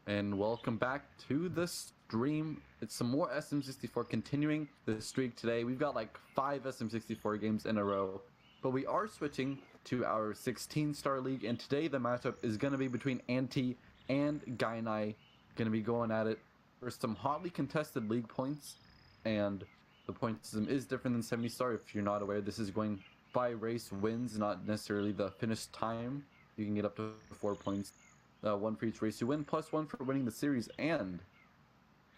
and welcome back to the stream. It's some more SM64 continuing the streak today. We've got like 5 SM64 games in a row, but we are switching to our 16-star league, and today the matchup is going to be between Anti and Gainai. Going to be going at it for some hotly contested league points, and the point system is different than 70-star. If you're not aware, this is going by race wins, not necessarily the finish time. You can get up to 4 points. 1 for each race you win, plus 1 for winning the series. And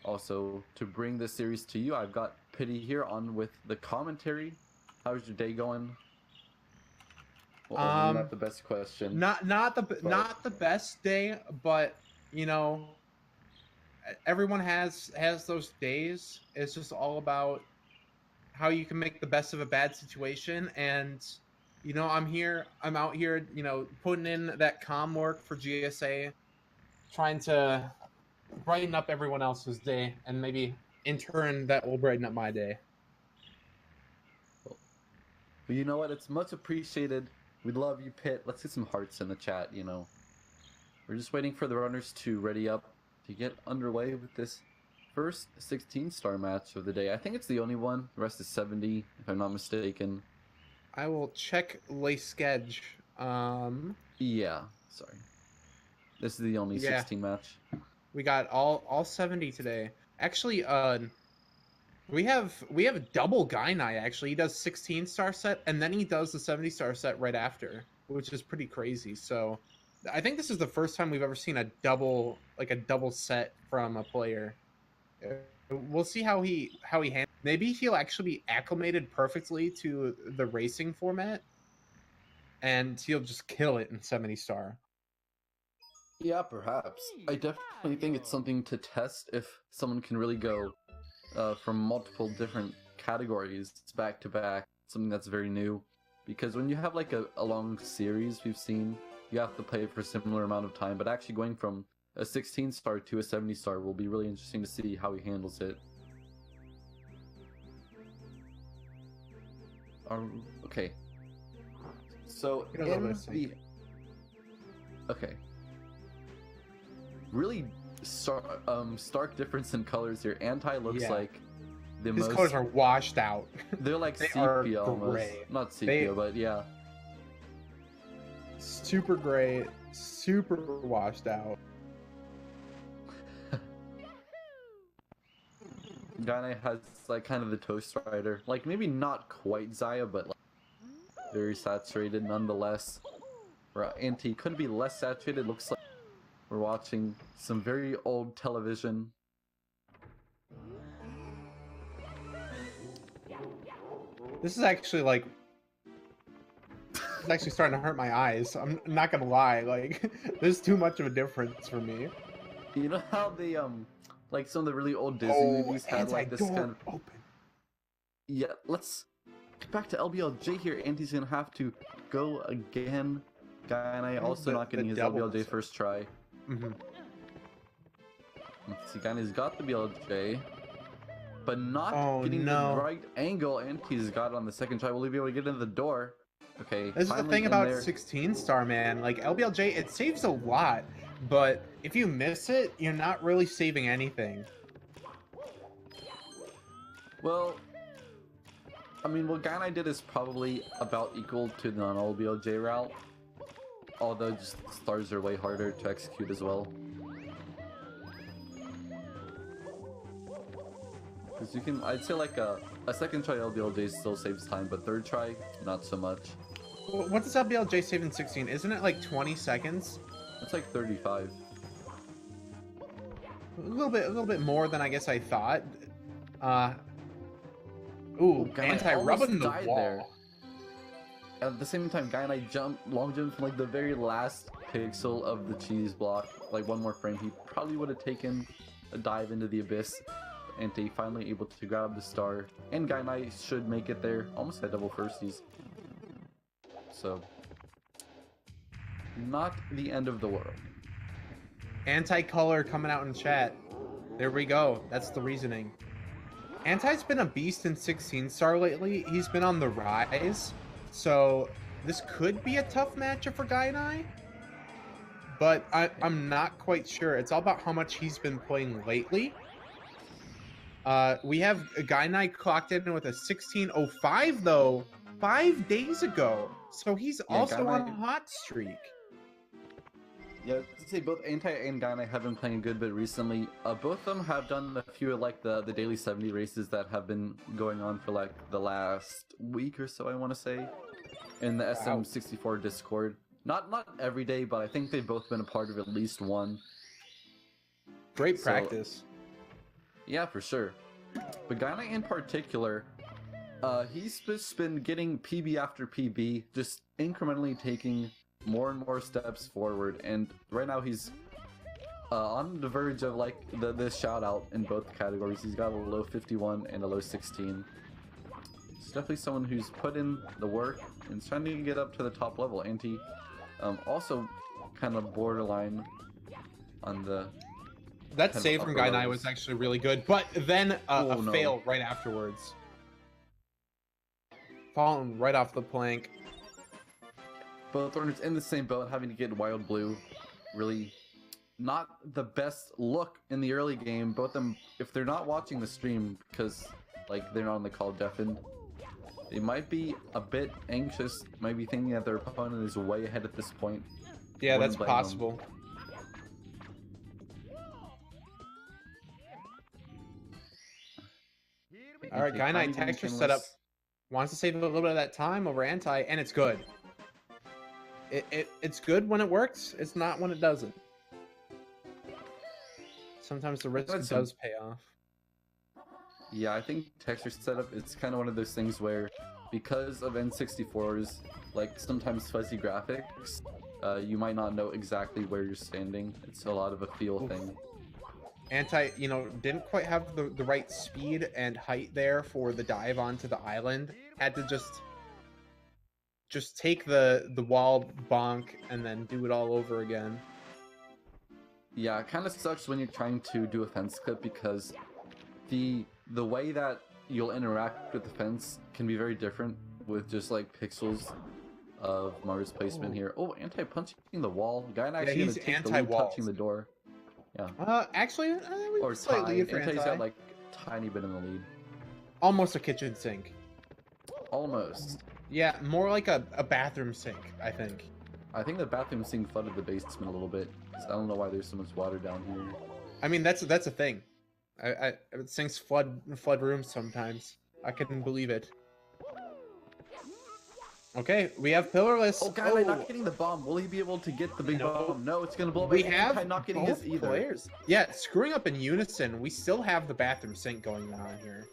also, to bring the series to you, I've got Pity here on with the commentary. How's your day going? Well, not the best question. Not the best day, but you know, everyone has those days. It's just all about how you can make the best of a bad situation. And you know, I'm out here, you know, putting in that comm work for GSA, trying to brighten up everyone else's day, and maybe in turn that will brighten up my day. Well, you know what? It's much appreciated. We love you, Pit. Let's get some hearts in the chat, you know. We're just waiting for the runners to ready up to get underway with this first 16-star match of the day. I think it's the only one. The rest is 70, if I'm not mistaken. I will check Le Sketch. Yeah, sorry. This is the only 16 match. We got all 70 today. Actually, we have double Gainai. Actually, he does 16-star set and then he does the 70-star set right after, which is pretty crazy. So, I think this is the first time we've ever seen a double set from a player. We'll see how he handles. Maybe he'll actually be acclimated perfectly to the racing format, and he'll just kill it in 70-star. Yeah, perhaps. I definitely think it's something to test if someone can really go from multiple different categories back to back. Something that's very new, because when you have like a long series, we've seen you have to play for a similar amount of time, but actually going from a 16-star to a 70-star will be really interesting to see how he handles it. Okay. So okay. Really stark difference in colors here. Anti looks like the His colors are washed out. They're like sepia almost. Not sepia, but yeah. Super gray, super washed out. Gainai has like kind of the Toast Rider, like maybe not quite Zaya, but like very saturated nonetheless. Where Anti couldn't be less saturated. Looks like we're watching some very old television. This is actually like, it's actually starting to hurt my eyes. I'm not gonna lie, like there's too much of a difference for me. You know how they like some of the really old Disney movies had like this kind of open. Yeah, let's get back to LBLJ here. Anti's gonna have to go again. Gainai also not getting his LBLJ first try. Let's see, Gainai's got the BLJ, but not getting the right angle. Anti's got it on the second try. Will he be able to get into the door? Okay. This is the thing about 16-star, man. Like LBLJ, it saves a lot, but if you miss it, you're not really saving anything. Well, I mean, what Gainai did is probably about equal to the non-LBLJ route, although just stars are way harder to execute as well. Because you can, I'd say like a second try LBLJ still saves time, but third try, not so much. What does LBLJ save in 16? Isn't it like 20 seconds? It's like 35. A little bit more than I guess I thought. Ooh, Anti rubbing the wall. There. At the same time, Gainai long jumped from like the very last pixel of the cheese block. Like one more frame, he probably would have taken a dive into the abyss. Anti finally able to grab the star, and Gainai should make it there. Almost had double firsties. So, not the end of the world. Anti-color coming out in chat. There we go. That's the reasoning. Anti's been a beast in 16-star lately. He's been on the rise. So, this could be a tough matchup for Gainai. but I'm not quite sure. It's all about how much he's been playing lately. We have Gainai clocked in with a 16:05 though, 5 days ago. So he's also on a hot streak. Yeah, to say both Anti and Gainai have been playing a good bit recently. Both of them have done a few like the daily 70 races that have been going on for like the last week or so, I want to say, in the SM64 Discord. Not every day, but I think they've both been a part of at least one. Great practice. Yeah, for sure. But Gainai in particular, he's just been getting PB after PB, just incrementally taking more and more steps forward, and right now he's on the verge of like this shout out in both categories. He's got a low 51 and a low 16. He's definitely someone who's put in the work and is trying to get up to the top level. Anti also kind of borderline on the that save from Gainai was actually really good, but then fail right afterwards, falling right off the plank. Both runners in the same boat, having to get Wild Blue. Really not the best look in the early game. Both of them, if they're not watching the stream, because like they're not on the call deafened, they might be a bit anxious, might be thinking that their opponent is way ahead at this point. Yeah, that's possible. Alright, Gainai texture setup wants to save a little bit of that time over Anti, and it's good. It's good when it works, it's not when it doesn't. Sometimes the risk does pay off. Yeah, I think texture setup, it's kind of one of those things where, because of N64's like sometimes fuzzy graphics, you might not know exactly where you're standing. It's a lot of a feel thing. Anti, you know, didn't quite have the right speed and height there for the dive onto the island. Had to just take the wall bonk and then do it all over again. Yeah, it kind of sucks when you're trying to do a fence clip, because the way that you'll interact with the fence can be very different with just like pixels of Mario's placement here. Oh, Anti punching the wall. Guy actually gonna take the lead touching the door. Yeah. Actually, or slightly. Anti's got like tiny bit in the lead. Almost a kitchen sink. Almost. Yeah, more like a bathroom sink, I think. I think the bathroom sink flooded the basement a little bit. I don't know why there's so much water down here. I mean, that's a thing. Sinks flood rooms sometimes. I couldn't believe it. Okay, we have pillarless. Oh, Gainai not getting the bomb. Will he be able to get the big bomb? No, it's gonna blow up. We have not getting his either. Players. Yeah, screwing up in unison. We still have the bathroom sink going on here.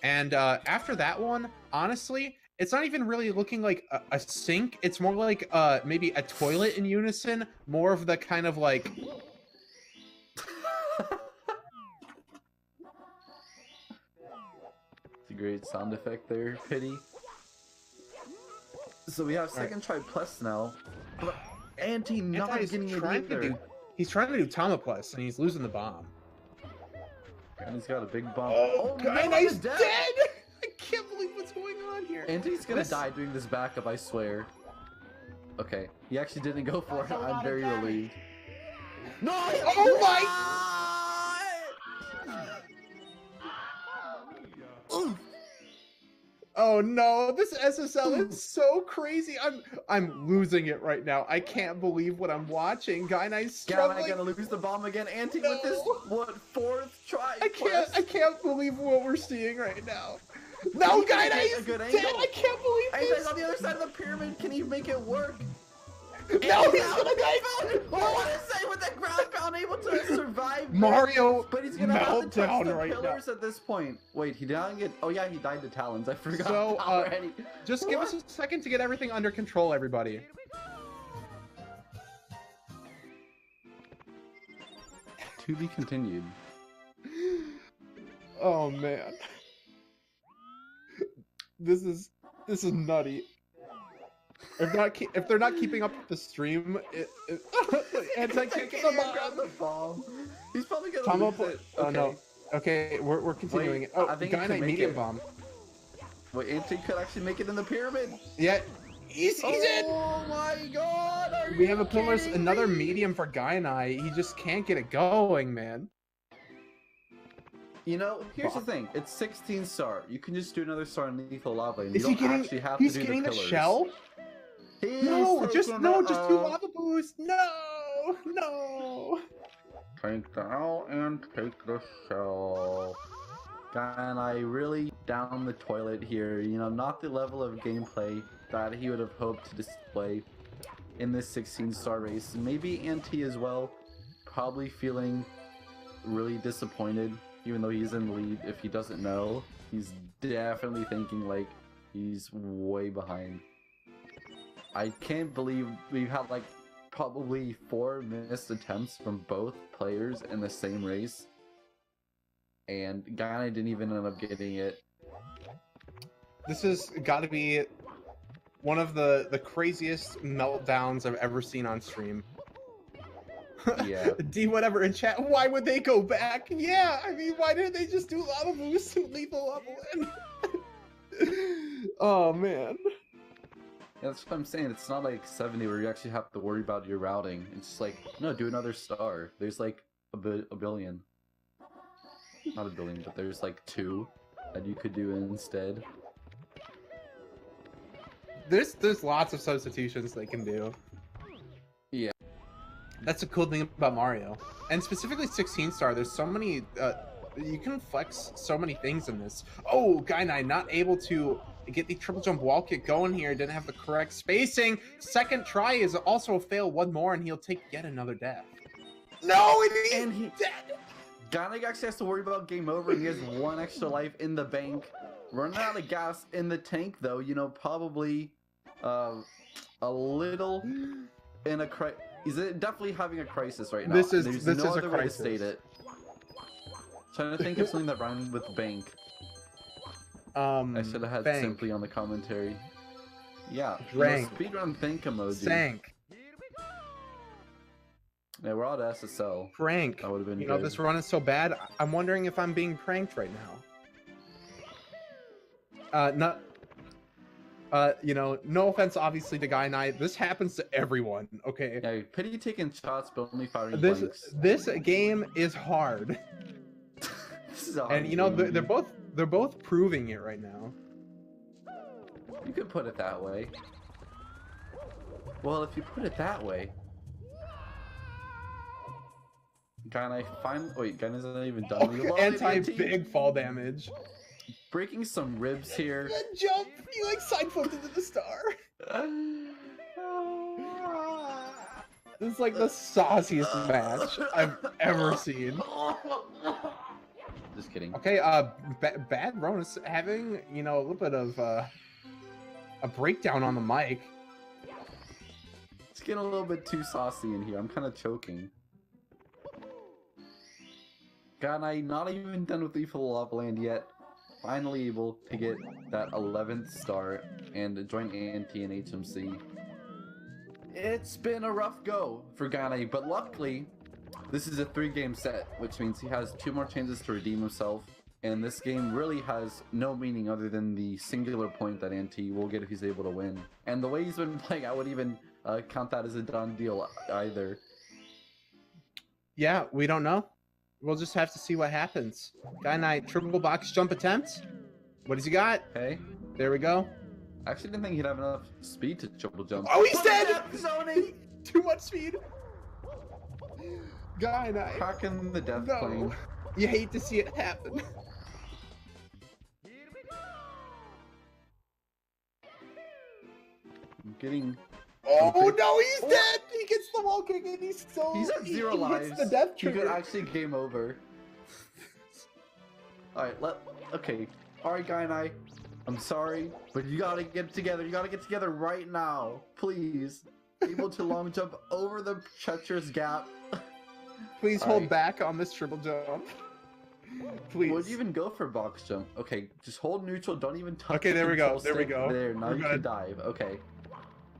And after that one, honestly, it's not even really looking like a sink. It's more like maybe a toilet in unison. More of the kind of like. It's a great sound effect there, Pity. So we have second try plus now, but Anti not getting it either. He's trying to do Tama plus, and he's losing the bomb. And he's got a big bomb. Oh, Gainai's dead! I can't believe what's going on here. Anti's gonna die doing this backup, I swear. Okay, he actually didn't go for it. I'm very relieved. No! Oh my! Oh no, this SSL is so crazy. I'm losing it right now. I can't believe what I'm watching. Gainai's struggling. Gainai gonna lose the bomb again. Anti with this fourth try. I can't believe what we're seeing right now. No, Gainai's dead. I can't believe this. Anti's on the other side of the pyramid. Can he make it work? No, he's gonna die. What is say with the ground pound able to survive? Mario, but he's gonna have to touch the right pillars at this point. Wait, he didn't get. Oh yeah, he died to talons. I forgot so, already. Just give us a second to get everything under control, everybody. To be continued. Oh man, this is nutty. If they're not keeping up with the stream, Anti can't get the bomb. He's probably gonna lose it. Oh no. Okay, we're continuing. Wait, Gainai medium bomb. Wait, Anti could actually make it in the pyramid. Yeah, He's in! Oh my god! Are We you have kidding another me? medium for Gainai. He just can't get it going, man. You know, here's the thing. It's 16 star. You can just do another star in Lethal Lava, and Is you he don't getting? actually have He's to do getting the the pillars. shell. He's No, just taking no, the just do L. lava boost. No, no. Take the L and take the shell. And I really down the toilet here. You know, not the level of gameplay that he would have hoped to display in this 16-star race. Maybe Anti as well, probably feeling really disappointed, even though he's in the lead. If he doesn't know, he's definitely thinking like he's way behind. I can't believe we've had like probably 4 missed attempts from both players in the same race, and Gainai didn't even end up getting it. This has got to be one of the craziest meltdowns I've ever seen on stream. Yeah. D whatever in chat. Why would they go back? Yeah, I mean, why didn't they just do lava boost and lethal lava win? Oh man. Yeah, that's what I'm saying. It's not like 70 where you actually have to worry about your routing. It's just like, no, do another star. There's like a billion. Not a billion, but there's like 2 that you could do instead. There's lots of substitutions they can do. Yeah. That's the cool thing about Mario. And specifically 16 star, there's so many you can flex so many things in this. Oh, Gainai not able to get the triple jump wall kick going here, didn't have the correct spacing. Second try is also a fail, one more, and he'll take yet another death. No, and he's dead! Gainai actually has to worry about game over, and he has 1 extra life in the bank. Running out of gas in the tank, though, you know, probably a little in a he's definitely having a crisis right now. This There's is no a other way to crisis. state it. Trying to think of something that rhymed with bank. I should have had bank. simply on the commentary. Yeah, Drank. Speedrun bank emoji. Sank. Yeah, we're all at SSL. Prank. That would have been You good. know, this run is so bad, I'm wondering if I'm being pranked right now. You know, no offense, obviously, to Gainai. This happens to everyone, okay? Yeah, pity taking shots, but only firing This blanks. this game is hard, This is a hard and you know game. they're both proving it right now. You could put it that way. Well, if you put it that way, Gainai wait, Gainai's not even done. Oh, anti-big fall damage. Breaking some ribs here. That jump, you like side flipped into the star. This is like the sauciest match I've ever seen. Just kidding. Okay, Bad Ronus having, you know, a little bit of a breakdown on the mic. It's getting a little bit too saucy in here. I'm kind of choking. Gainai not even done with Lethal Lava Land yet. Finally able to get that 11th star and join Anti and HMC. It's been a rough go for Gainai, but luckily, this is a 3-game set, which means he has 2 more chances to redeem himself, and this game really has no meaning other than the singular point that Anti will get if he's able to win. And the way he's been playing, I would even count that as a done deal either. Yeah, we don't know. We'll just have to see what happens. Gainai, triple box jump attempt. What does he got? Okay. There we go. I actually didn't think he'd have enough speed to triple jump. Oh, he's dead! Zoning! Too much speed. Gainai. Cracking the death No. plane. You hate to see it happen. I'm getting... Oh no, he's dead! He gets the wall kick and he's so... He's at 0 he lives. hits the death He could trigger. actually game over. Alright, okay. Alright, Gainai. I'm sorry, but you gotta get together. You gotta get together right now. Please. Able to long jump over the treacherous gap. Please hold back on this triple jump. Please. Would you even go for box jump? Okay, just hold neutral. Don't even touch Okay, there the we go. control There we stick. go. There, now We're you good. can dive. Okay.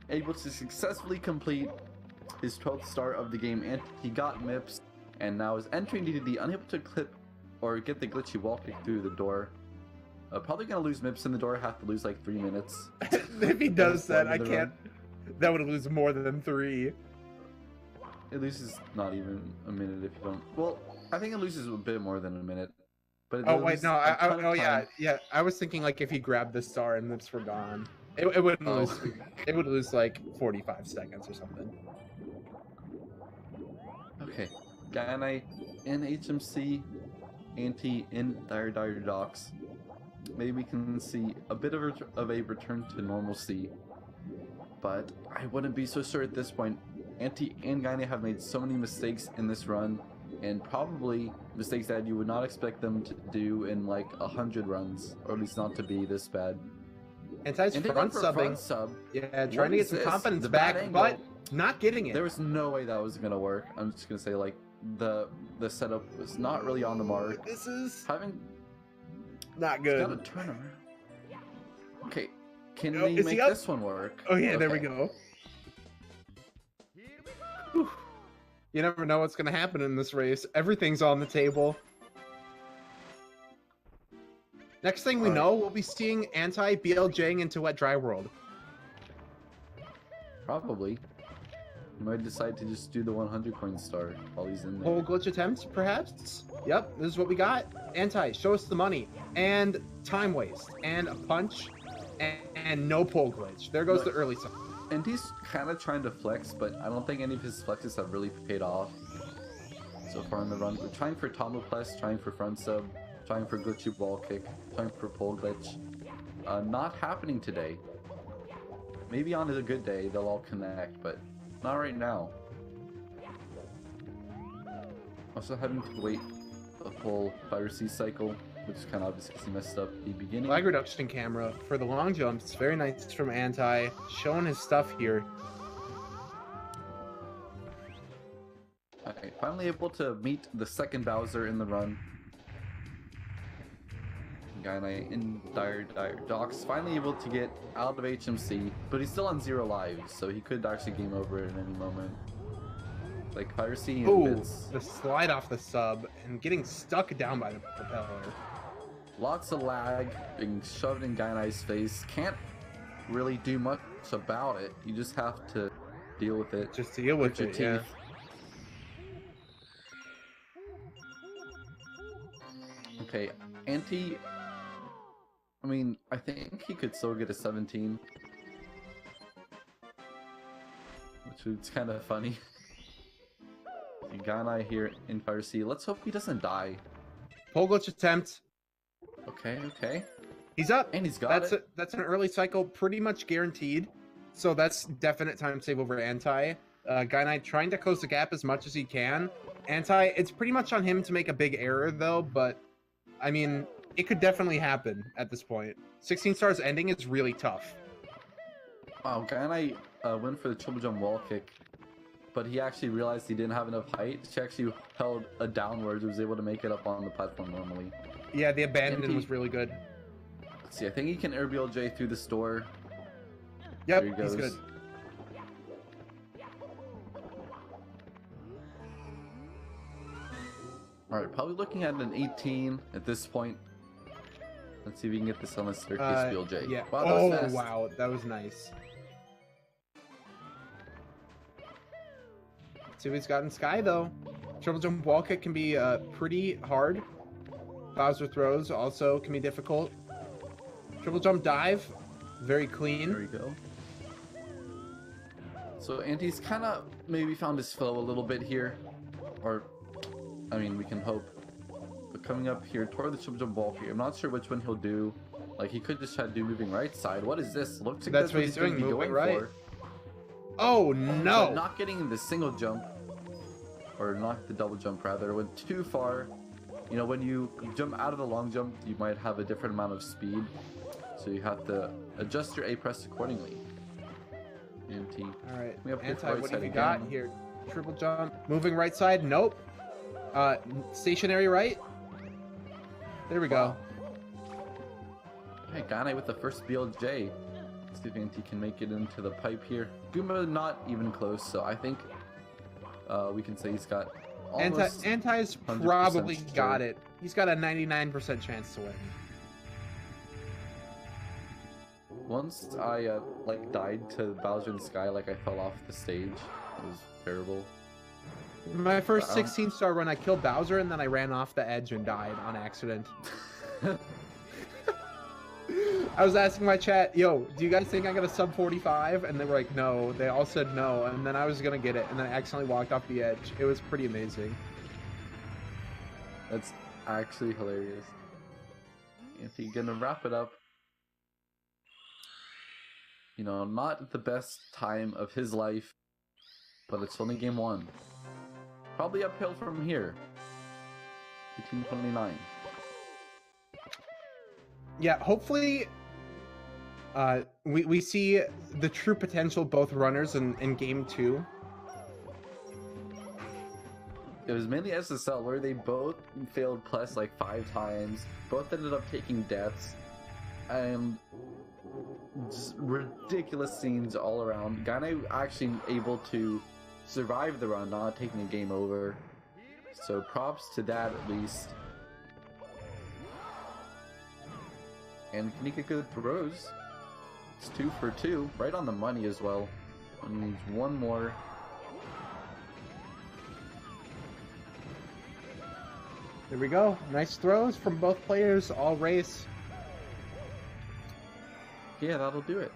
Able to successfully complete his 12th start of the game, and he got MIPS, and now is entering into the unable to clip or get the glitchy wall kick through the door. Probably gonna lose Mips in the door. Have to lose like 3 minutes. If he does that, I the can't. That would lose more than 3. It loses not even a minute if you don't. Well, I think it loses a bit more than a minute. But Oh wait, no. Oh yeah. I was thinking like if he grabbed the star and Mips were gone, it wouldn't lose. It would lose like 45 seconds or something. Okay, Gainai in HMC, Anti in Dire Docks. Maybe we can see a bit of a return to normalcy, but I wouldn't be so sure at this point. Anti and Gainai have made so many mistakes in this run, and probably mistakes that you would not expect them to do in like 100 runs, or at least not to be this bad. Anti's front subbing. Yeah, trying to get some confidence back, but not getting it. There was no way that was gonna work. I'm just gonna say like the setup was not really on the mark. This is having not good. Got to turn around. Okay, can we make this one work? Oh yeah, there we go. Whew. You never know what's gonna happen in this race. Everything's on the table. Next thing we know, we'll be seeing Anti BLJing into Wet Dry World. Probably. He might decide to just do the 100 coin star while he's in there. Pole glitch attempts, perhaps? Yep, this is what we got. Anti, show us the money. And time waste. And a punch. And no pole glitch. There goes the early side. And he's kind of trying to flex, but I don't think any of his flexes have really paid off so far in the run. We're trying for Tombo Plus, trying for front sub, trying for glitchy wall kick, trying for pole glitch. Not happening today. Maybe on a good day they'll all connect, but not right now. Also having to wait a full piracy cycle, which is kind of obvious because he messed up the beginning. Flag reduction camera for the long jumps. Very nice from Anti, showing his stuff here. Alright, finally able to meet the second Bowser in the run. Gainai in dire docks, finally able to get out of HMC, but he's still on 0 lives, so he could actually game over at any moment. Like piracy and bits. The slide off the sub and getting stuck down by the propeller. Lots of lag, being shoved in Gainai's face. Can't really do much about it. You just have to deal with it. Just deal with it, yeah. Okay, Anti. I mean, I think he could still get a 17. Which is kind of funny. Gainai here in piracy. Let's hope he doesn't die. Pole glitch attempt. Okay. He's up. And he's got it. That's an early cycle, pretty much guaranteed. So that's definite time save over Anti. Gainai trying to close the gap as much as he can. Anti, it's pretty much on him to make a big error though, but I mean, it could definitely happen at this point. 16 stars ending is really tough. Wow, Gainai went for the triple jump wall kick, but he actually realized he didn't have enough height. He actually held a downwards, was able to make it up on the platform normally. Yeah, the abandon was really good. Let's see, I think he can air BLJ through this door. Yep, there he goes. He's good. Alright, probably looking at an 18 at this point. Let's see if we can get this on the staircase BLJ. Yeah. Wow, that was fast. Wow, that was nice. See what he's got in Sky though. Triple jump wall kick can be pretty hard. Bowser throws also can be difficult. Triple jump dive, very clean. There we go. So Anti's kind of maybe found his flow a little bit here, or I mean we can hope. But coming up here toward the triple jump wall here, I'm not sure which one he'll do. Like he could just try to do moving right side. What is this? Looks like that's what he's doing. Moving right. For. Oh no! So not getting the single jump, or not the double jump rather. Went too far. You know, when you jump out of the long jump, you might have a different amount of speed, so you have to adjust your A press accordingly. Anti. All right. We have Anti. right What have you again. got here? Triple jump. Moving right side. Nope. Stationary right. There we go. Hey, Gainai with the first BLJ. Let's see if Anti can make it into the pipe here. Guma not even close, so I think we can say he's got almost Anti's probably got it. He's got a 99% chance to win. Once I like died to Bowser in the Sky, like I fell off the stage. It was terrible. My first 16-star run, I killed Bowser, and then I ran off the edge and died on accident. I was asking my chat, yo, do you guys think I got a sub 45? And they were like, no. They all said no, and then I was gonna get it, and then I accidentally walked off the edge. It was pretty amazing. That's actually hilarious. If he's gonna wrap it up, you know, not the best time of his life, but it's only game 1. Probably uphill from here. 1829. Yeah, hopefully we see the true potential of both runners in game 2. It was mainly SSL where they both failed plus like 5 times. Both ended up taking deaths. And just ridiculous scenes all around. Gainai actually able to survive the run, not taking a game over. So props to that at least. And can he get good throws? It's 2 for 2, right on the money as well. And needs one more. There we go. Nice throws from both players all race. Yeah, that'll do it.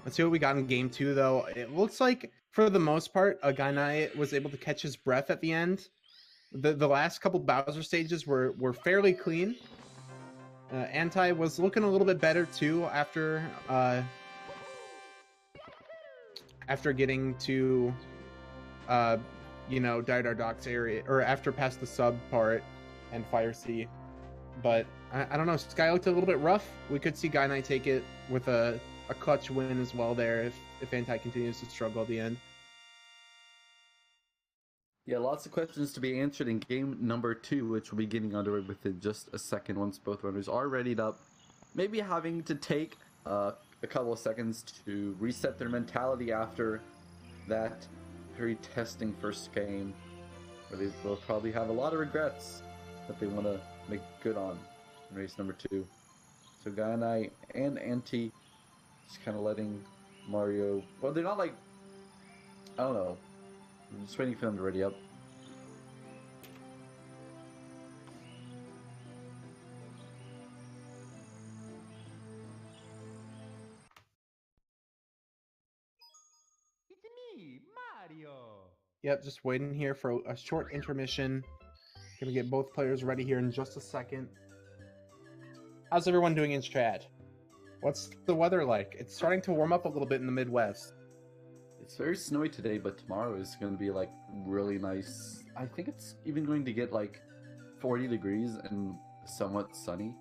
Let's see what we got in game 2, though. It looks like, for the most part, Gainai was able to catch his breath at the end. The last couple Bowser stages were fairly clean. Anti was looking a little bit better, too, after getting to, you know, Didar Doc's area, or after past the sub part and Fire Sea. But I don't know, Sky looked a little bit rough. We could see Gainai take it with a clutch win as well there if Anti continues to struggle at the end. Yeah, lots of questions to be answered in game number 2, which will be getting underway within just a second once both runners are readied up. Maybe having to take a couple of seconds to reset their mentality after that very testing first game, where they will probably have a lot of regrets that they want to make good on in race number 2. So Gainai and Anti just kind of letting Mario... Well, they're not like... I don't know. I'm just waiting for them to ready up. It's me, Mario. Yep, just waiting here for a short intermission. Gonna get both players ready here in just a second. How's everyone doing in chat? What's the weather like? It's starting to warm up a little bit in the Midwest. It's very snowy today, but tomorrow is going to be like really nice. I think it's even going to get like 40 degrees and somewhat sunny,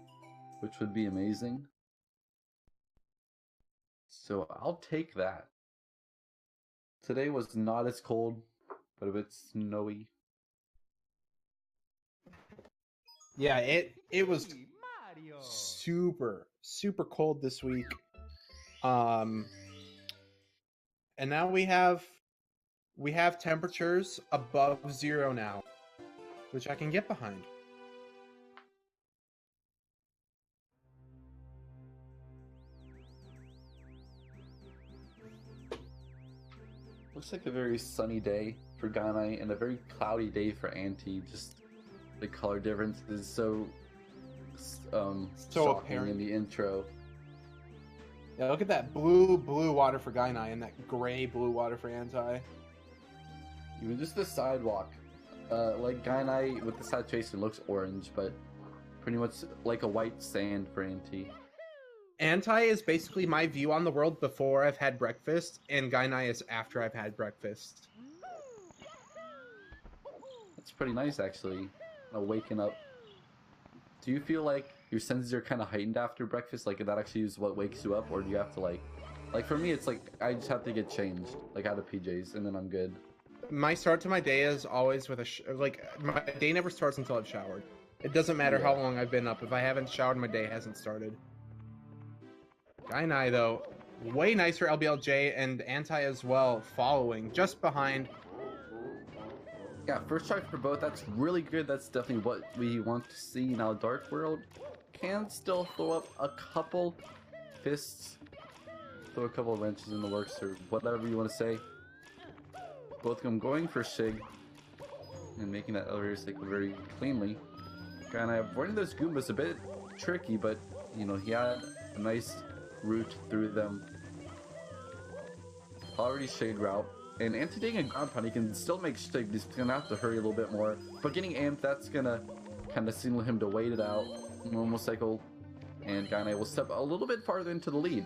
which would be amazing. So I'll take that. Today was not as cold, but a bit snowy. Yeah, it was super cold this week. And now we have temperatures above 0 now, which I can get behind. Looks like a very sunny day for Gainai and a very cloudy day for Anti. Just the color difference is so shocking apparent in the intro. Yeah, look at that blue water for Gainai and that gray blue water for Anti. Even just the sidewalk, like Gainai with the saturation looks orange, but pretty much like a white sand for Anti. Anti is basically my view on the world before I've had breakfast, and Gainai is after I've had breakfast. That's pretty nice, actually. Waking up. Do you feel like your senses are kind of heightened after breakfast? Like that actually is what wakes you up, or do you have to like for me, it's like I just have to get changed, like out of PJs, and then I'm good. My start to my day is always with my day never starts until I've showered. It doesn't matter how long I've been up. If I haven't showered, my day hasn't started. Gainai, though, way nicer LBLJ, and Anti as well, following, just behind. Yeah, first try for both, that's really good. That's definitely what we want to see. Now, Dark World can still throw up a couple fists, throw a couple of wrenches in the works or whatever you want to say. Both of them going for Shig and making that elevator cycle very cleanly. Kind of avoiding those Goombas a bit tricky, but you know, he had a nice route through them. Already Shade route. And anti-taking a ground pound, he can still make Shig, he's gonna have to hurry a little bit more. But getting amped, that's gonna kind of signal him to wait it out. Normal cycle. And Gainai will step a little bit farther into the lead.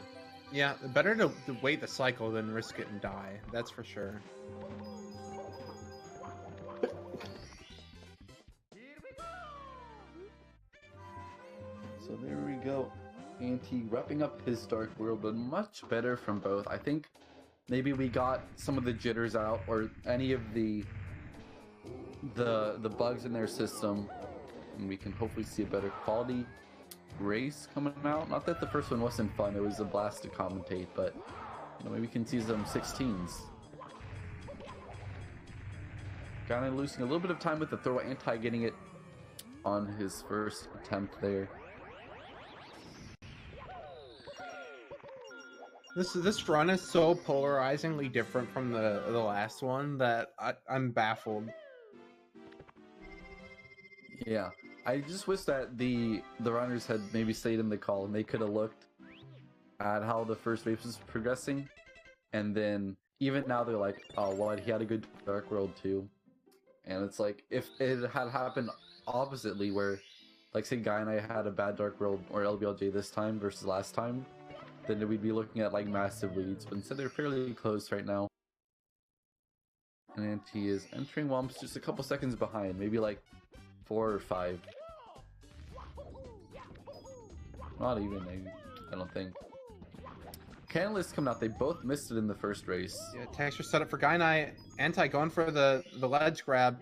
Yeah, better to wait the cycle than risk it and die. That's for sure. So there we go. Anti wrapping up his Dark World, but much better from both. I think maybe we got some of the jitters out, or any of the bugs in their system, and we can hopefully see a better quality race coming out. Not that the first one wasn't fun, it was a blast to commentate, but you know, maybe we can see some 16s. Kind of losing a little bit of time with the throw, Anti getting it on his first attempt there. This run is so polarizingly different from the last one that I'm baffled. Yeah, I just wish that the runners had maybe stayed in the call and they could have looked at how the first race was progressing, and then even now they're like, oh well, he had a good Dark World too. And it's like, if it had happened oppositely, where like say Gainai had a bad Dark World or LBLJ this time versus last time, then we'd be looking at like massive leads, but instead they're fairly close right now. And he is entering Womps just a couple seconds behind, maybe like 4 or 5. Not even, I don't think. Canalist coming out, they both missed it in the first race. Yeah, texture setup for Gainai. Anti going for the ledge grab.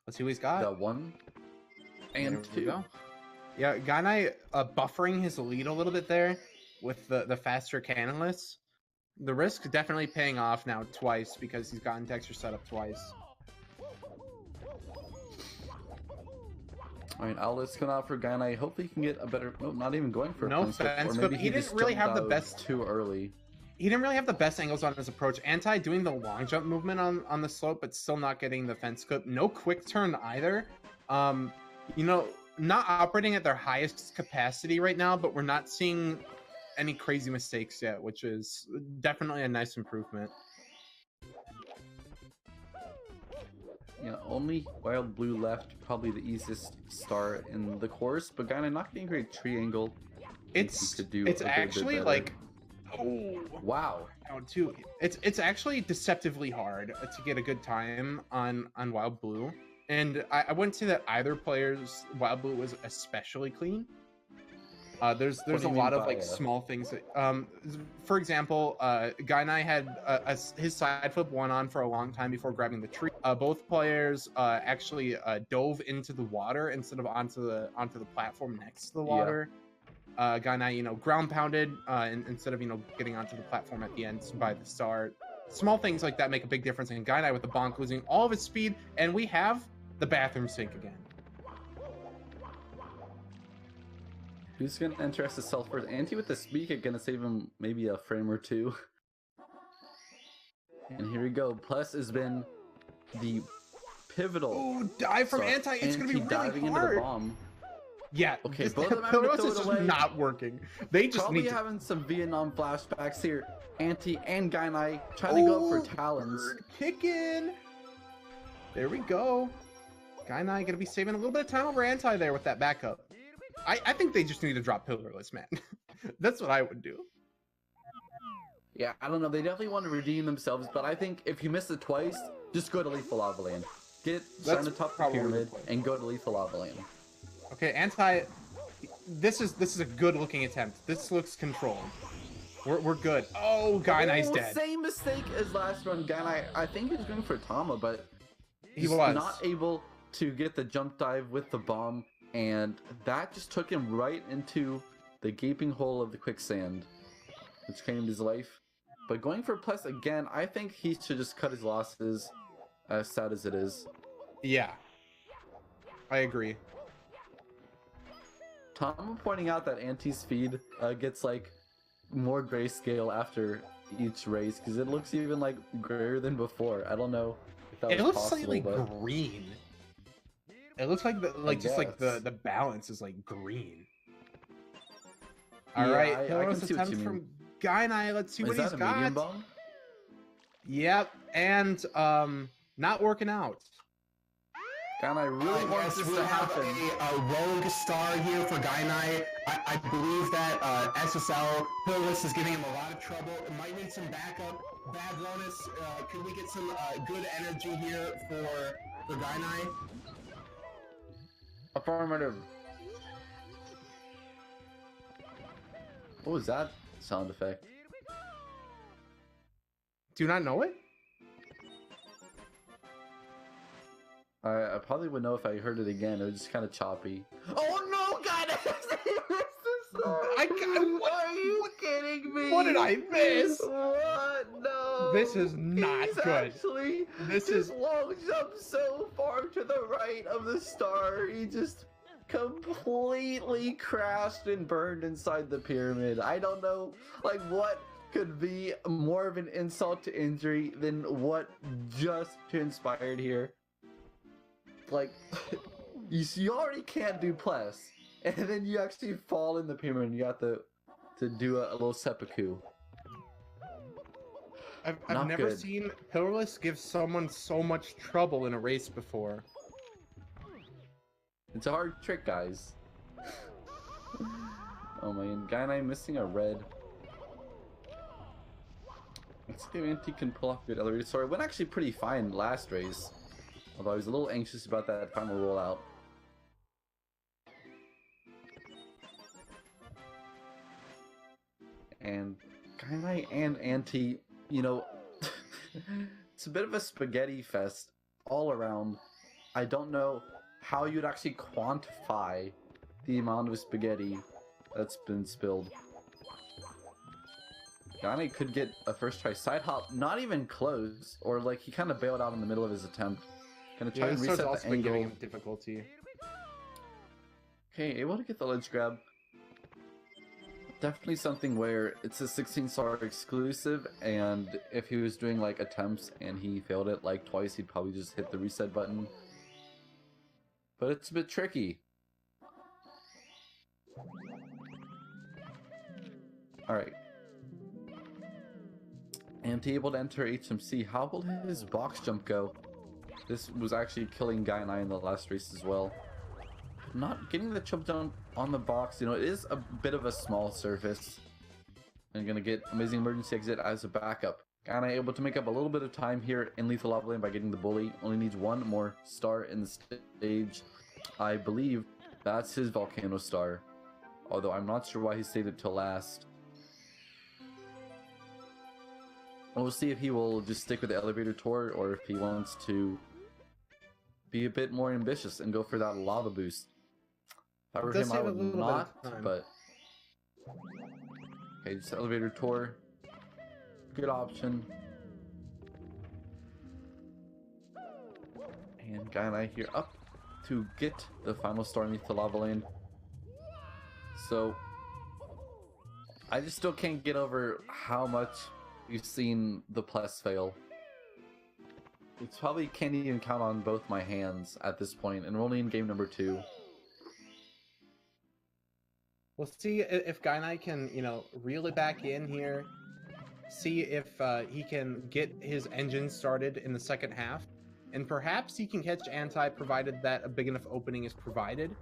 Let's see what he's got. The 1 and 2. Yeah, Gainai buffering his lead a little bit there with the faster cannonless. The risk definitely paying off now twice because he's gotten texture set up twice. Alright, outlets coming out for Gainai. Hopefully he can get a better... No, not even going for no a fence, or but maybe he didn't really have the best... too early. He didn't really have the best angles on his approach. Anti doing the long jump movement on the slope, but still not getting the fence clip. No quick turn either. You know, not operating at their highest capacity right now, but we're not seeing any crazy mistakes yet, which is definitely a nice improvement. Yeah, only Wild Blue left, probably the easiest star in the course, but Gainai not getting a great tree angle. It's actually like, oh wow, down two. It's actually deceptively hard to get a good time on Wild Blue, and I wouldn't say that either player's Wild Blue was especially clean. There's a lot of like small things that, for example, Gainai had his side flip went on for a long time before grabbing the tree. Both players actually dove into the water instead of onto the platform next to the water. Yeah. Gainai, you know, ground pounded instead of, you know, getting onto the platform at the end by the start. Small things like that make a big difference. And Gainai with the bonk losing all of his speed, and we have the bathroom sink again. Who's gonna interest himself first? Anti with the speed kick gonna save him maybe a frame or two. And here we go. Plus has been the pivotal. Oh, dive from Anti. It's gonna be really diving hard. Into the bomb. Yeah. Okay, both of them having to throw it away. Not working. They just probably need to... having some Vietnam flashbacks here. Anti and Gainai trying to go up for talons. Kicking. There we go. Gainai gonna be saving a little bit of time over Anti there with that backup. I think they just need to drop Pillarless, man. That's what I would do. Yeah, I don't know. They definitely want to redeem themselves, but I think if you miss it twice, just go to Lethal Lava Land. Get on the top of the pyramid and go to Lethal Lava Land. Okay, Anti. This is a good looking attempt. This looks controlled. We're good. Oh, Gainai's dead. Same mistake as last run. Gainai, I think he's going for Tama, but he was not able to get the jump dive with the bomb. And that just took him right into the gaping hole of the quicksand, which claimed his life. But going for plus again, I think he should just cut his losses, as sad as it is. Yeah, I agree. Tom pointing out that anti-speed gets like more grayscale after each race because it looks even like grayer than before. I don't know if that It was looks possible, slightly but green. It looks like the balance is like green. All Yeah, right, I Pillarless can see what attempt you from mean. Gainai. Let's see Is what that he's a got. medium bomb? Yep, and not working out. And I really want Yes, this we to have happen. a rogue star here for Gainai. I believe that SSL Pillarless is giving him a lot of trouble. It might need some backup. Bad bonus. Could we get some good energy here for Gainai? Affirmative. What was that sound effect? Do you not know it? I probably would know if I heard it again. It was just kind of choppy. Oh no, God! Are you kidding me? What did I miss? What? No. This is not He's good. Actually, This just is- long jump so far to the right of the star. He just completely crashed and burned inside the pyramid. I don't know, like, what could be more of an insult to injury than what just transpired here. Like, you already can't do plus, and then you actually fall in the pyramid and you have to do a little seppuku. I've Not never good. seen Pillarless give someone so much trouble in a race before. It's a hard trick, guys. Oh man, Gainai missing a red. Let's see if Anti can pull off a good elevator. Sorry, it went actually pretty fine last race. Although I was a little anxious about that final rollout. And Gainai and Anti, you know, it's a bit of a spaghetti fest all around. I don't know how you'd actually quantify the amount of spaghetti that's been spilled. Gainai could get a first try side hop, not even close, or like he kind of bailed out in the middle of his attempt. Gonna try Yeah, and this starts reset also the angle. giving him difficulty. Okay, able to get the ledge grab. Definitely something where it's a 16-star exclusive, and if he was doing like attempts and he failed it like twice, he'd probably just hit the reset button. But it's a bit tricky. Alright. Anti able to enter HMC. How will his box jump go? This was actually killing Gainai in the last race as well. Not getting the jump down on the box, you know, it is a bit of a small surface. And gonna get amazing emergency exit as a backup. Gainai able to make up a little bit of time here in lethal lava lane by getting the bully. Only needs one more star in the stage. I believe that's his volcano star. Although I'm not sure why he saved it till last. We'll see if he will just stick with the elevator tour or if he wants to be a bit more ambitious and go for that lava boost. If I were Does him, I save a would little bit of not, time. but... Okay, just elevator tour. Good option. And Gainai here up to get the final star underneath the lava lane. So, I just still can't get over how much we've seen the plus fail. It's probably can't even count on both my hands at this point, and we're only in game number 2. We'll see if Gainai can, you know, reel it back in here. See if he can get his engine started in the second half. And perhaps he can catch Anti, provided that a big enough opening is provided.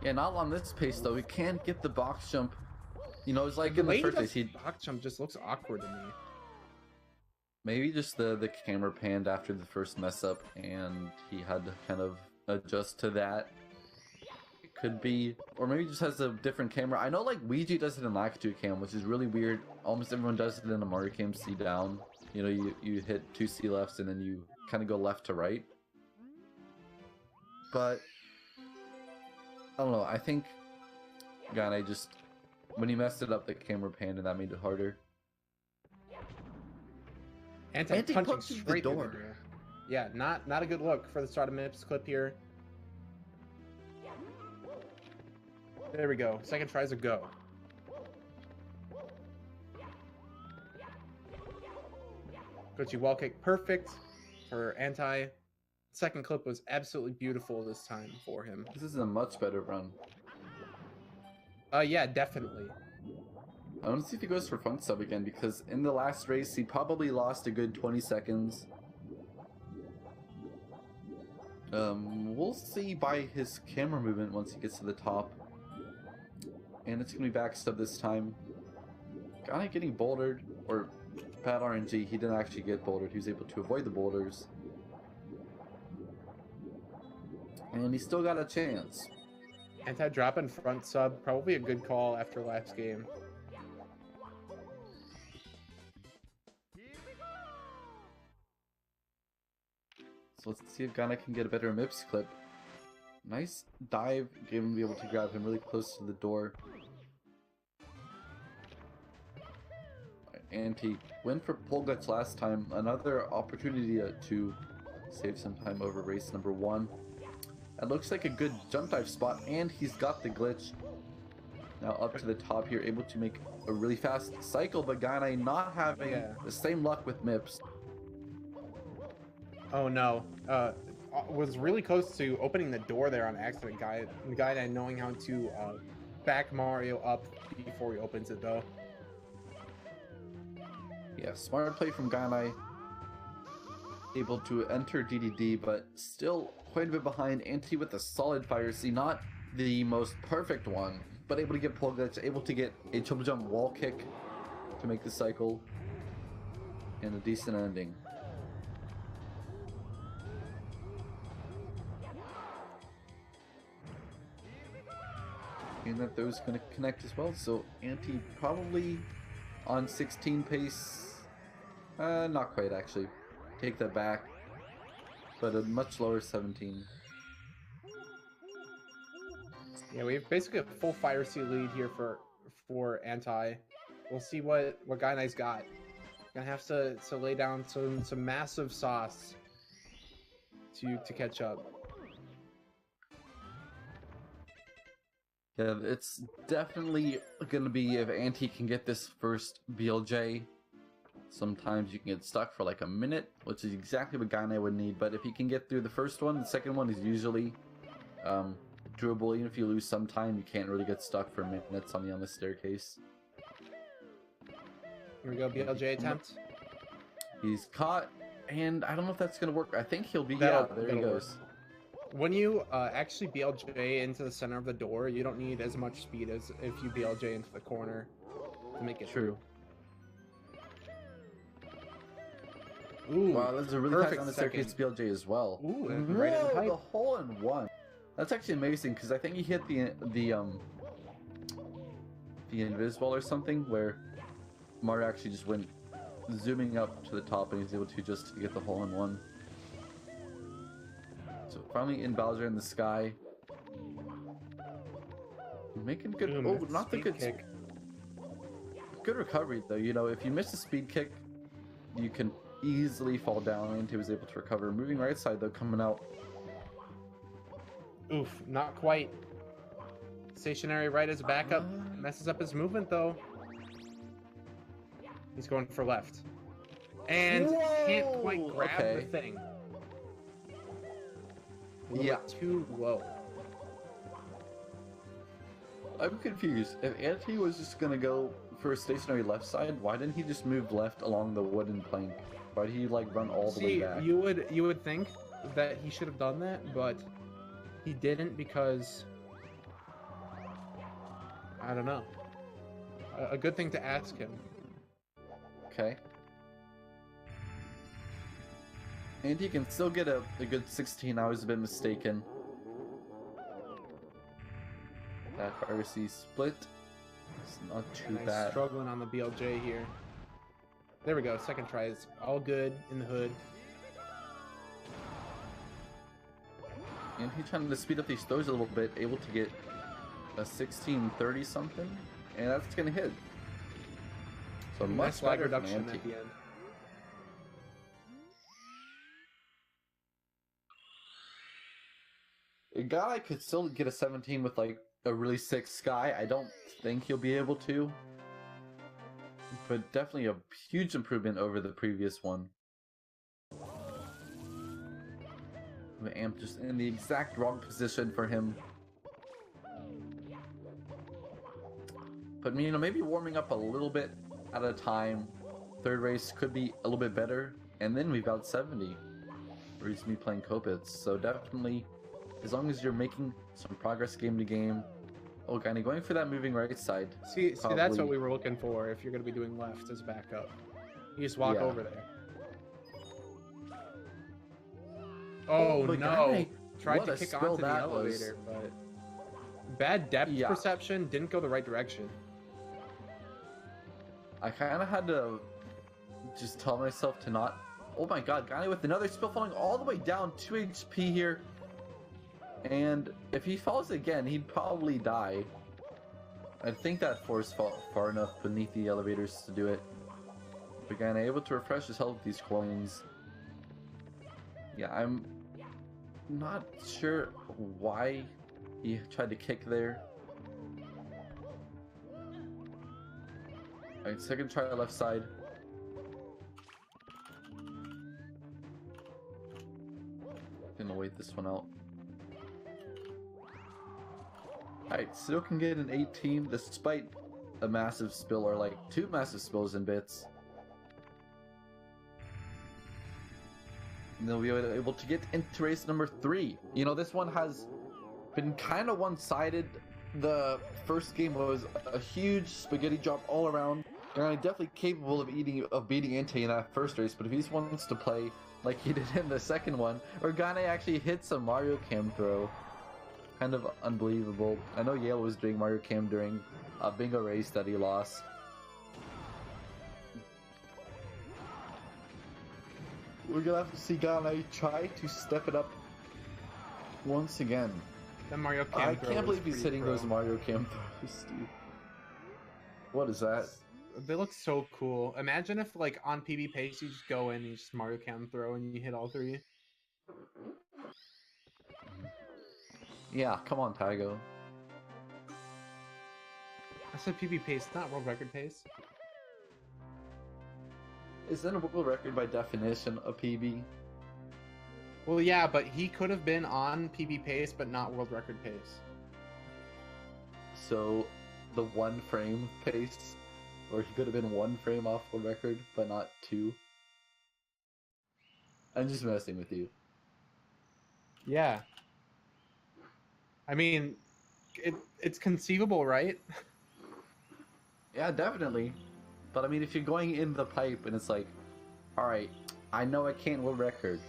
Yeah, not on this pace though. We can't get the box jump. You know, it's like The in way the he first does race, he box jump just looks awkward to me. maybe just the camera panned after the first mess up, and he had to kind of adjust to that. It could be, or maybe just has a different camera. I know like Ouija does it in Lakitu cam, which is really weird. Almost everyone does it in a Mario cam, C down. You know, you hit 2 C lefts and then you kind of go left to right. But I don't know. I think Gainai just, when he messed it up, the camera panned and that made it harder. Anti Anti punching punches the straight through door. door. Yeah, not a good look for the start of Mips clip here. There we go. Second try's a go. Gochi wall kick, perfect for anti. Second clip was absolutely beautiful this time for him. This is a much better run. Yeah, definitely. I want to see if he goes for front sub again, because in the last race he probably lost a good 20 seconds. We'll see by his camera movement once he gets to the top. And it's going to be back sub this time. Gainai getting bouldered, or bad RNG, he didn't actually get bouldered, he was able to avoid the boulders. And he still got a chance. Anti-drop and front sub, probably a good call after last game. So let's see if Gainai can get a better MIPS clip. Nice dive, gave him to be able to grab him really close to the door. And he went for pole glitch last time, another opportunity to save some time over race number 1. It looks like a good jump dive spot, and he's got the glitch. Now up to the top here, able to make a really fast cycle, but Gainai not having the same luck with MIPS. Oh no. Was really close to opening the door there on accident, Gainai knowing how to back Mario up before he opens it though. Yeah, smart play from Gainai. Able to enter DDD, but still quite a bit behind. Anti with a solid fire C, not the most perfect one, but able to get pole glitch, able to get a triple jump wall kick to make the cycle, and a decent ending. And that those going to connect as well, so Anti probably on 16 pace. Not quite actually. Take that back. But a much lower 17. Yeah, we have basically a full fire C lead here for Anti. We'll see what Gainai's got. Gonna have to lay down some massive sauce to catch up. Yeah, it's definitely gonna be if Anti can get this first BLJ. Sometimes you can get stuck for like a minute, which is exactly what Gainai would need. But if he can get through the first one, the second one is usually doable. Even if you lose some time, you can't really get stuck for minutes on the staircase. Here we go, BLJ attempt. He's caught, and I don't know if that's gonna work. I think he'll be. There he goes. When you actually BLJ into the center of the door, you don't need as much speed as if you BLJ into the corner to make it True. Ooh, wow, that's a really fast on the staircase BLJ as well. Ooh, right in the pipe. The hole in one. That's actually amazing because I think he hit the invis wall or something where Mario actually just went zooming up to the top and he's able to just get the hole in one. So finally in Bowser in the sky. Making good. Ooh, not the good kick. Good recovery though. You know, if you miss a speed kick, you can easily fall down, and he was able to recover. Moving right side though, coming out. Oof, not quite. Stationary right as a backup. Messes up his movement though. He's going for left. And can't quite grab the thing. A little bit too low. I'm confused. If Anti was just gonna go for a stationary left side, why didn't he just move left along the wooden plank? Why did he like run all the way back? You would think that he should have done that, but he didn't because I don't know. A good thing to ask him. Okay. And he can still get a good 16. I was a bit mistaken. That RC split. It's not too bad. Struggling on the BLJ here. There we go. Second try is all good in the hood. And he's trying to speed up these throws a little bit, able to get a 1630 something, and that's gonna hit. So much lag better reduction from Anti. at the end. A guy could still get a 17 with like a really sick sky. I don't think he'll be able to. But definitely a huge improvement over the previous one. The amp just in the exact wrong position for him. But you know, maybe warming up a little bit at a time. Third race could be a little bit better. And then we've got 70. Or he's me playing Kopitz. So definitely, as long as you're making some progress game to game. Oh, Gainai going for that moving right side. See, that's what we were looking for if you're going to be doing left as backup. You just walk over there. Oh, no. Gainai, tried to kick onto the elevator, but bad depth perception, didn't go the right direction. I kind of had to just tell myself to not... Oh my god, Gainai with another spill falling all the way down 2 HP here. And if he falls again, he'd probably die. I think that force fell far enough beneath the elevators to do it. But Gainai able to refresh his health with these coins. Yeah, I'm not sure why he tried to kick there. Alright, second try left side. Gonna wait this one out. Alright, still can get an 18 despite a massive spill, or like 2 massive spills in bits. And then we'll be able to get into race number 3. You know, this one has been kind of one-sided. The first game was a huge spaghetti job all around. Gainai definitely capable of beating Inte in that first race, but if he wants to play like he did in the second one, or Gainai actually hits a Mario Cam throw, kind of unbelievable. I know Yale was doing Mario Cam during a bingo race that he lost. We're gonna have to see Gainai try to step it up once again. The Mario Cam I can't believe he's hitting those Mario Cam throws, dude. What is that? They look so cool. Imagine if, like, on PB pace, you just go in and you just Mario Cam throw and you hit all 3. Yeah, come on, Tygo. I said PB pace, not world record pace. Isn't a world record by definition a PB? Well, yeah, but he could have been on PB pace, but not world record pace. So, the 1 frame pace, or he could have been 1 frame off world record, but not 2. I'm just messing with you. Yeah. I mean, it's conceivable, right? Yeah, definitely. But I mean, if you're going in the pipe and it's like, alright, I know I can't world record,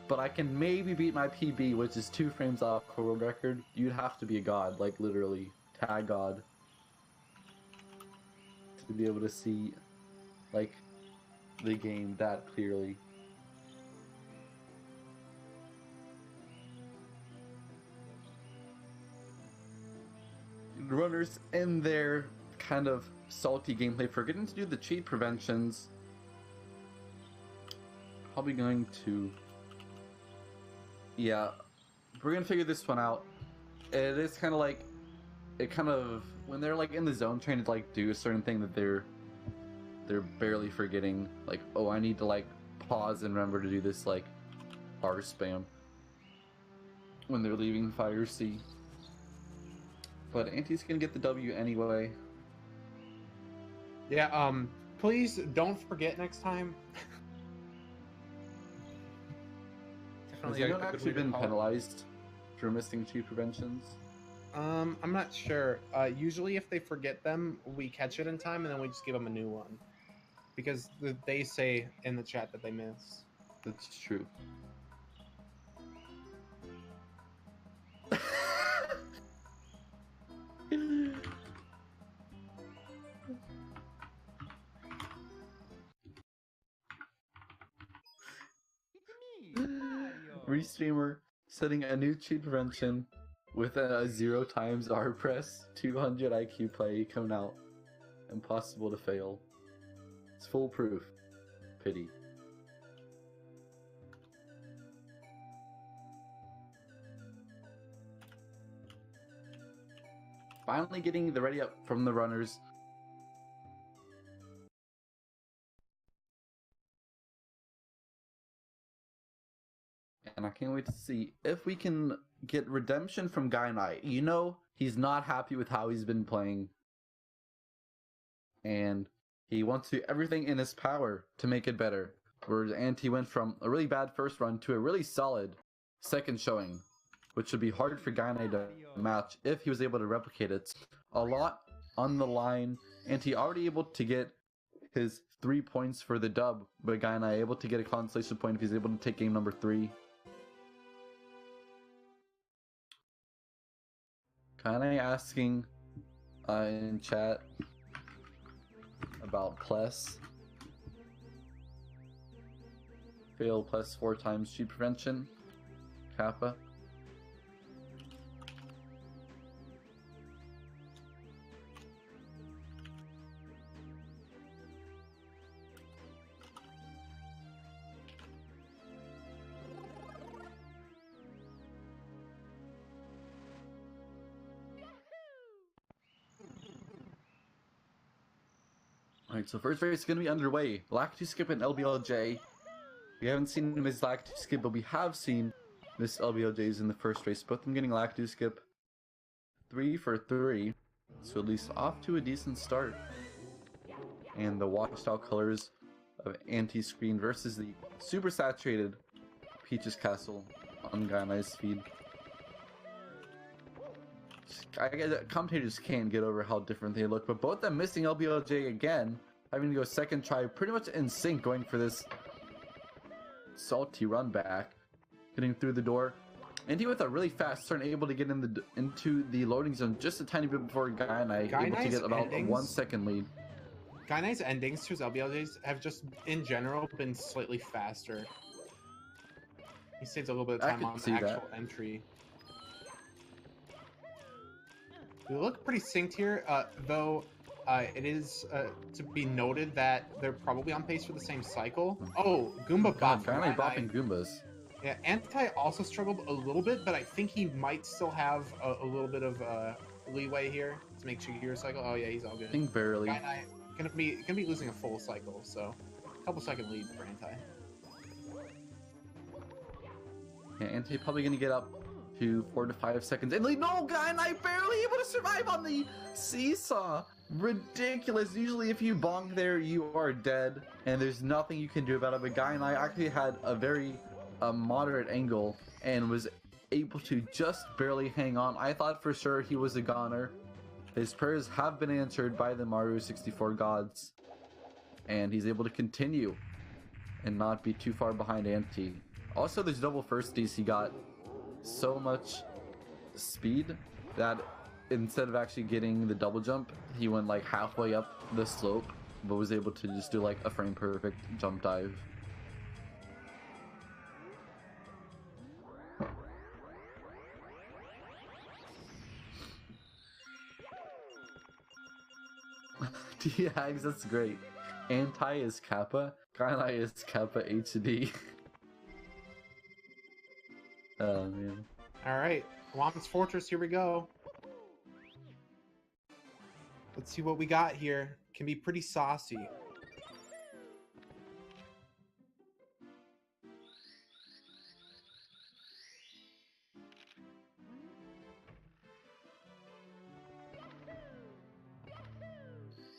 but I can maybe beat my PB, which is 2 frames off for world record, you'd have to be a god, like literally, tag god, to be able to see, like, the game that clearly. Runners in their kind of salty gameplay, forgetting to do the cheat preventions. Probably going to... Yeah, we're gonna figure this one out. It is kind of like... It kind of... When they're like in the zone trying to like do a certain thing that they're barely forgetting. Like, oh, I need to like pause and remember to do this like R spam. When they're leaving Fire C. But Anti's gonna get the W anyway. Yeah, please don't forget next time. Has anyone actually been penalized for missing cheat preventions? I'm not sure. Usually if they forget them, we catch it in time and then we just give them a new one. Because they say in the chat that they miss. That's true. Restreamer setting a new cheat prevention with a 0 times R press, 200 IQ play coming out. Impossible to fail. It's foolproof. Pity. finally getting the ready up from the runners. And I can't wait to see if we can get redemption from Gainai. You know, he's not happy with how he's been playing. And he wants to do everything in his power to make it better. Whereas Anti went from a really bad first run to a really solid second showing, which would be hard for Gainai to match if he was able to replicate it. A lot on the line. Anti already able to get his 3 points for the dub, but Gainai able to get a consolation point if he's able to take game number 3. Gainai asking in chat about Pless. Fail plus 4 times cheat prevention. Kappa. Alright, so first race is going to be underway. Lactu Skip and LBLJ. We haven't seen Miss Lactu Skip, but we have seen Miss LBLJ's in the first race. Both of them getting Lactu Skip 3 for 3. So at least off to a decent start. And the watchstyle colors of Anti-Screen versus the super saturated Peach's Castle on Gainai's feed. Commentators can't get over how different they look, but both of them missing LBLJ again, having to go second try, pretty much in sync, going for this salty run back, getting through the door. Anti with a really fast turn, able to get into the loading zone just a tiny bit before Gainai, able to get about a 1 second lead. Gainai's endings to his LBLJs have just, in general, been slightly faster. He saves a little bit of time on the actual entry. We look pretty synced here, though it is to be noted that they're probably on pace for the same cycle. Oh, Goomba bop. Gainai bopping Goombas. Yeah, Anti also struggled a little bit, but I think he might still have a little bit of leeway here to make Shigeru cycle. Oh yeah, he's all good. I think barely. Gainai gonna be losing a full cycle, so a couple second lead for Anti. Yeah, Anti probably gonna get up to 4 to 5 seconds and lead. No, Gainai barely able to survive on the seesaw. Ridiculous. Usually if you bonk there, you are dead, and there's nothing you can do about it. But Gainai actually had a very moderate angle and was able to just barely hang on. I thought for sure he was a goner. His prayers have been answered by the Mario 64 gods, and he's able to continue and not be too far behind Anti. Also, there's double firsties. He got so much speed that instead of actually getting the double jump, he went like halfway up the slope, but was able to just do like a frame perfect jump dive. T-Hags, that's great. Anti is Kappa, Gainai is Kappa HD. Oh man. Alright, Wom's Fortress, here we go. Let's see what we got here. Can be pretty saucy.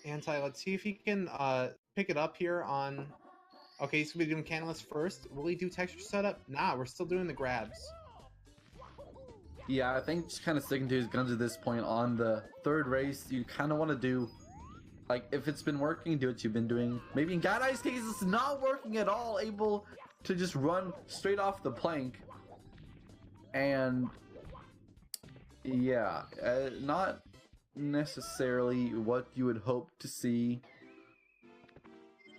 Anti, let's see if he can pick it up here on... Okay, so we're doing Canalist first. Will he do texture setup? Nah, we're still doing the grabs. Yeah, I think just kind of sticking to his guns at this point on the third race. You kind of want to do, like, if it's been working, do what you've been doing. Maybe in Gainai's case, it's not working at all. Able to just run straight off the plank. And, yeah, not necessarily what you would hope to see.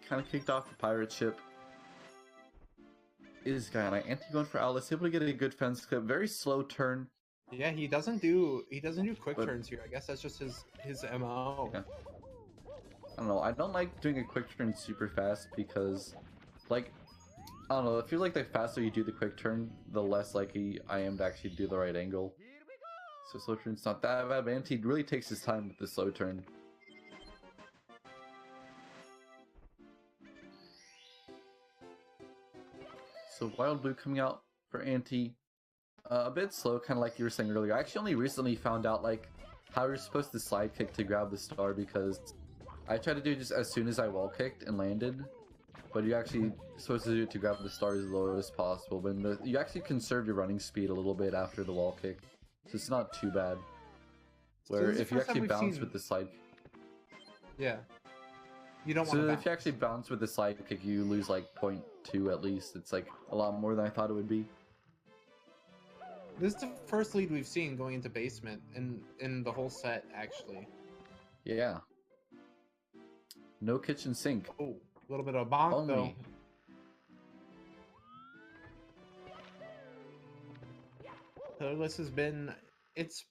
Kind of kicked off the pirate ship. Is Gainai. Anti going for Alice, able to get a good fence clip. Very slow turn. Yeah, he doesn't do quick turns here. I guess that's just his MO. Yeah. I don't know. I don't like doing a quick turn super fast because, like, I don't know. I feel like the faster you do the quick turn, the less likely I am to actually do the right angle. So slow turn's not that bad, but Anti really takes his time with the slow turn. So Wild Blue coming out for Anti. A bit slow, kind of like you were saying earlier. I actually only recently found out like how you're supposed to slide kick to grab the star, because I tried to do it just as soon as I wall kicked and landed, but you're actually supposed to do it to grab the star as low as possible. But you actually conserve your running speed a little bit after the wall kick, so it's not too bad. Where So if you actually bounce with the slide, yeah, you don't want so to. if you actually bounce with the slide kick, you lose like 0.2 at least. It's like a lot more than I thought it would be. This is the first lead we've seen going into basement in the whole set, actually. Yeah. No kitchen sink. Oh, a little bit of a bonk Only. though. This has been, it's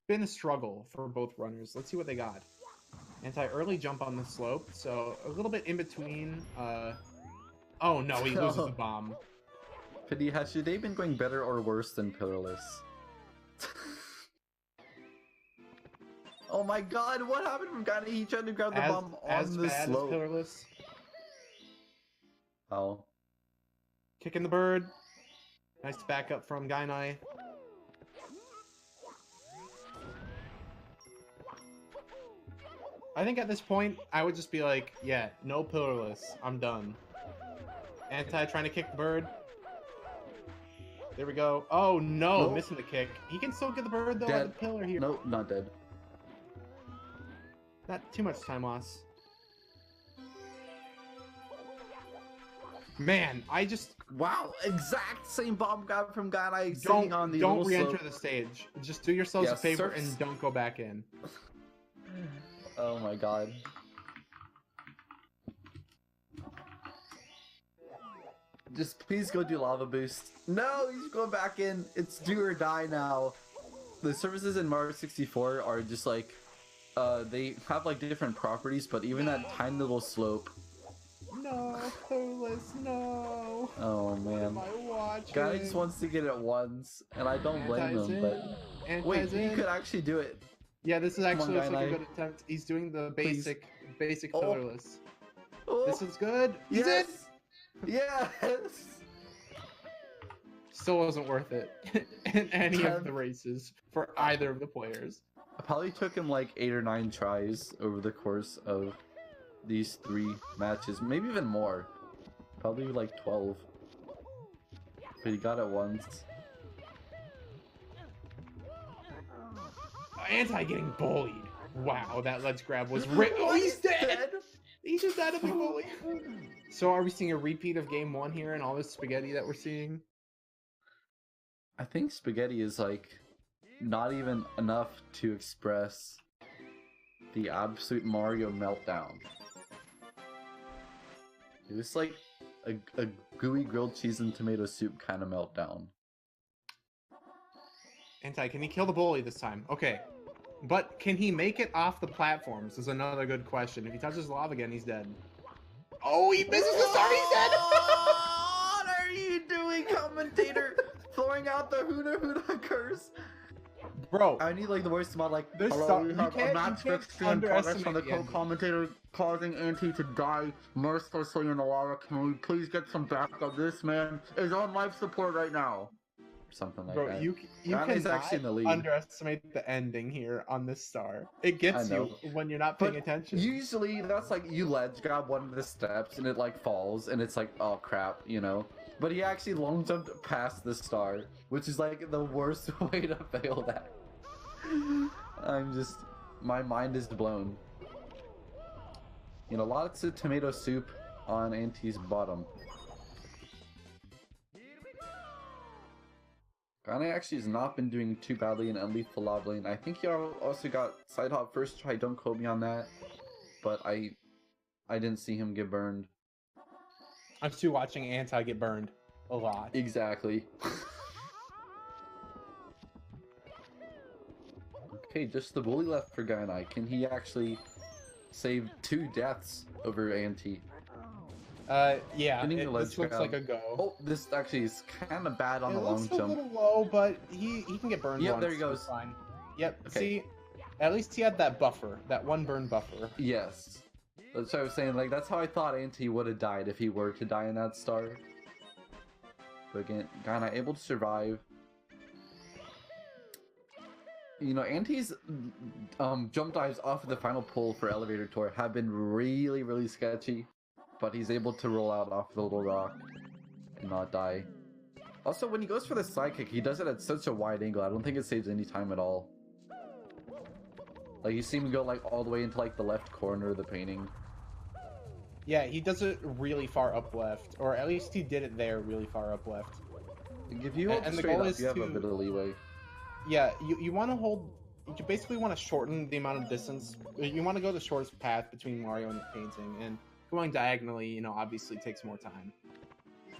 been a struggle for both runners. Let's see what they got. Anti-early jump on the slope, so a little bit in between. Oh no, he loses the bomb. Pity, has your day been going better or worse than Pillarless? Oh my god, what happened from Gainai? He tried to grab the bomb on the slope. As Pillarless. Oh. Kicking the bird. Nice backup from Gainai. I think at this point, I would just be like, yeah, no Pillarless. I'm done. Anti trying to kick the bird. There we go. Oh no, Nope. Missing the kick. He can still get the bird though Dead. at the pillar here. Nope, not dead. Not too much time loss. Man, I just Wow, exact same bomb grab from Gainai sitting on the don't little re-enter slope. the stage. Just do yourselves Yeah, a favor surfs. and don't go back in. Oh my god. Just please go do lava boost. No, he's going back in. It's do or die now. The surfaces in Mario 64 are just like, they have like different properties, but even that tiny little slope. No, Pillarless, no. Oh What man. am I watching? Guy just wants to get it once, and I don't blame Anti's him, in. but Anti's wait, he in. could actually do it. Yeah, this is Come on, actually looks like a Gainai. good attempt. He's doing the Please. basic Oh. Pillarless. Oh, This is good. He's in. yes! Yes! Still wasn't worth it in any of 10. the races for either of the players. It probably took him like 8 or 9 tries over the course of these 3 matches, maybe even more. Probably like 12. But he got it once. Anti getting bullied. Wow, that ledge grab was oh, he's dead. He just died of the bully. So are we seeing a repeat of game 1 here and all this spaghetti that we're seeing? I think spaghetti is like not even enough to express the absolute Mario meltdown. It was like a gooey grilled cheese and tomato soup kind of meltdown. Anti, can he kill the bully this time? Okay. But can he make it off the platforms is another good question. If he touches lava again, he's dead. Oh, he misses the star, he's dead! What are you doing, commentator? Throwing out the Huna Huna curse. Bro, I need like the voice to mod like, This hello, stuff- we you have can't- a match you can't fixed in progress underestimate from the the ending. co-commentator causing Anti to die mercilessly in the lava. Can we please get some backup? This man is on life support right now. Or something like bro, that. you Gainai's cannot actually in the lead. underestimate the ending here on this star. It gets I you know. when you're not paying But attention. usually that's like you ledge grab one of the steps and it like falls and it's like, oh crap, you know. But he actually long jumped past the star, which is like the worst way to fail that. My mind is blown. You know, lots of tomato soup on Anti's bottom. Gainai actually has not been doing too badly in Unlethal Lava Lane. I think he also got side hop first try, don't quote me on that. But I didn't see him get burned. I'm still watching Anti get burned a lot. Exactly. Okay, just the bully left for Gainai. Can he actually save 2 deaths over Anti? Yeah, Getting the ledge this looks grab. like a go. Oh, this actually is kind of bad on It the long looks a jump. little low, but he can get burned Yep, once. there he so goes. it's fine. Yep, Okay. see? At least he had that buffer, that one burn buffer. Yes. That's what I was saying, like, that's how I thought Anti would have died if he were to die in that star. But again, Gainai able to survive. You know, Anti's jump dives off of the final pull for Elevator Tour have been really, really sketchy. But he's able to roll out off the little rock and not die. Also, when he goes for the side kick, he does it at such a wide angle. I don't think it saves any time at all. Like, you see him go, like, all the way into, like, the left corner of the painting. Yeah, he does it really far up left, or at least he did it there really far up left. Like, if you hold And the straight goal up, is you have a to- bit of leeway. Yeah, you want to hold. You basically want to shorten the amount of distance. You want to go the shortest path between Mario and the painting, and going diagonally, you know, obviously takes more time.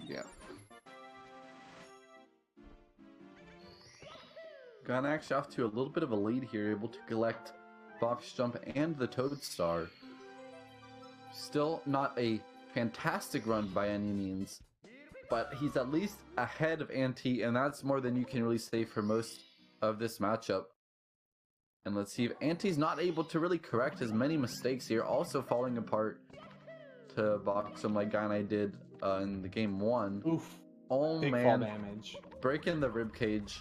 Yeah. Gainai actually off to a little bit of a lead here, able to collect box jump and the Toad Star. Still not a fantastic run by any means, but he's at least ahead of Anti, and that's more than you can really say for most of this matchup. And let's see if Anti's not able to really correct his many mistakes here, also falling apart to box him like Gainai did in the game 1. Oof, Oh big fall man, damage. breaking the rib cage.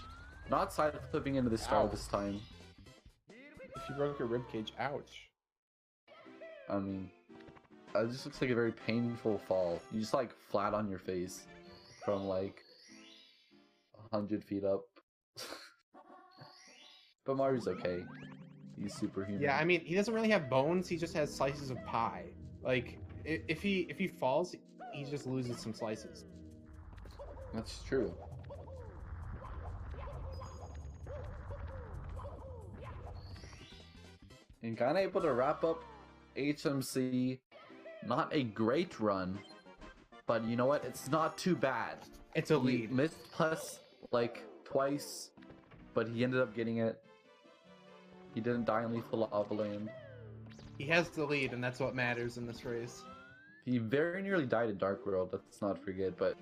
Not side flipping into the star Ow. this time. If you broke your ribcage, ouch. I mean, it just looks like a very painful fall. You just like flat on your face from like 100 feet up. But Mario's okay. He's superhuman. Yeah, I mean, he doesn't really have bones. He just has slices of pie. Like, if he falls, he just loses some slices. That's true. And kinda able to wrap up HMC. Not a great run, but you know what? It's not too bad. It's a He lead. missed plus like twice, but he ended up getting it. He didn't die in lethal lava land. He has the lead, and that's what matters in this race. He very nearly died in Dark World, let's not forget, but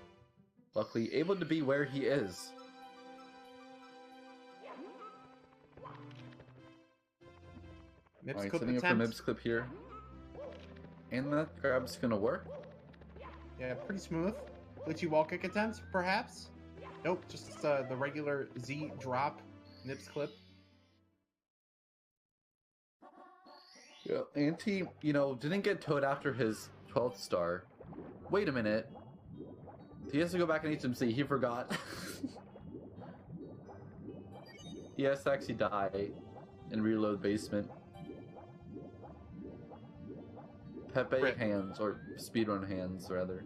luckily able to be where he is. Mips Alright, clip setting up for attempt. Mibs clip here. And that grab's gonna work. Yeah, pretty smooth. Glitchy wall kick attempt, perhaps? Nope, just the regular Z drop Nips clip. Yeah, Anti, you know, didn't get Toad after his 12th star. Wait a minute. He has to go back in HMC, he forgot. He has to actually die and reload basement. Pepe Rip. hands, or speedrun hands, rather.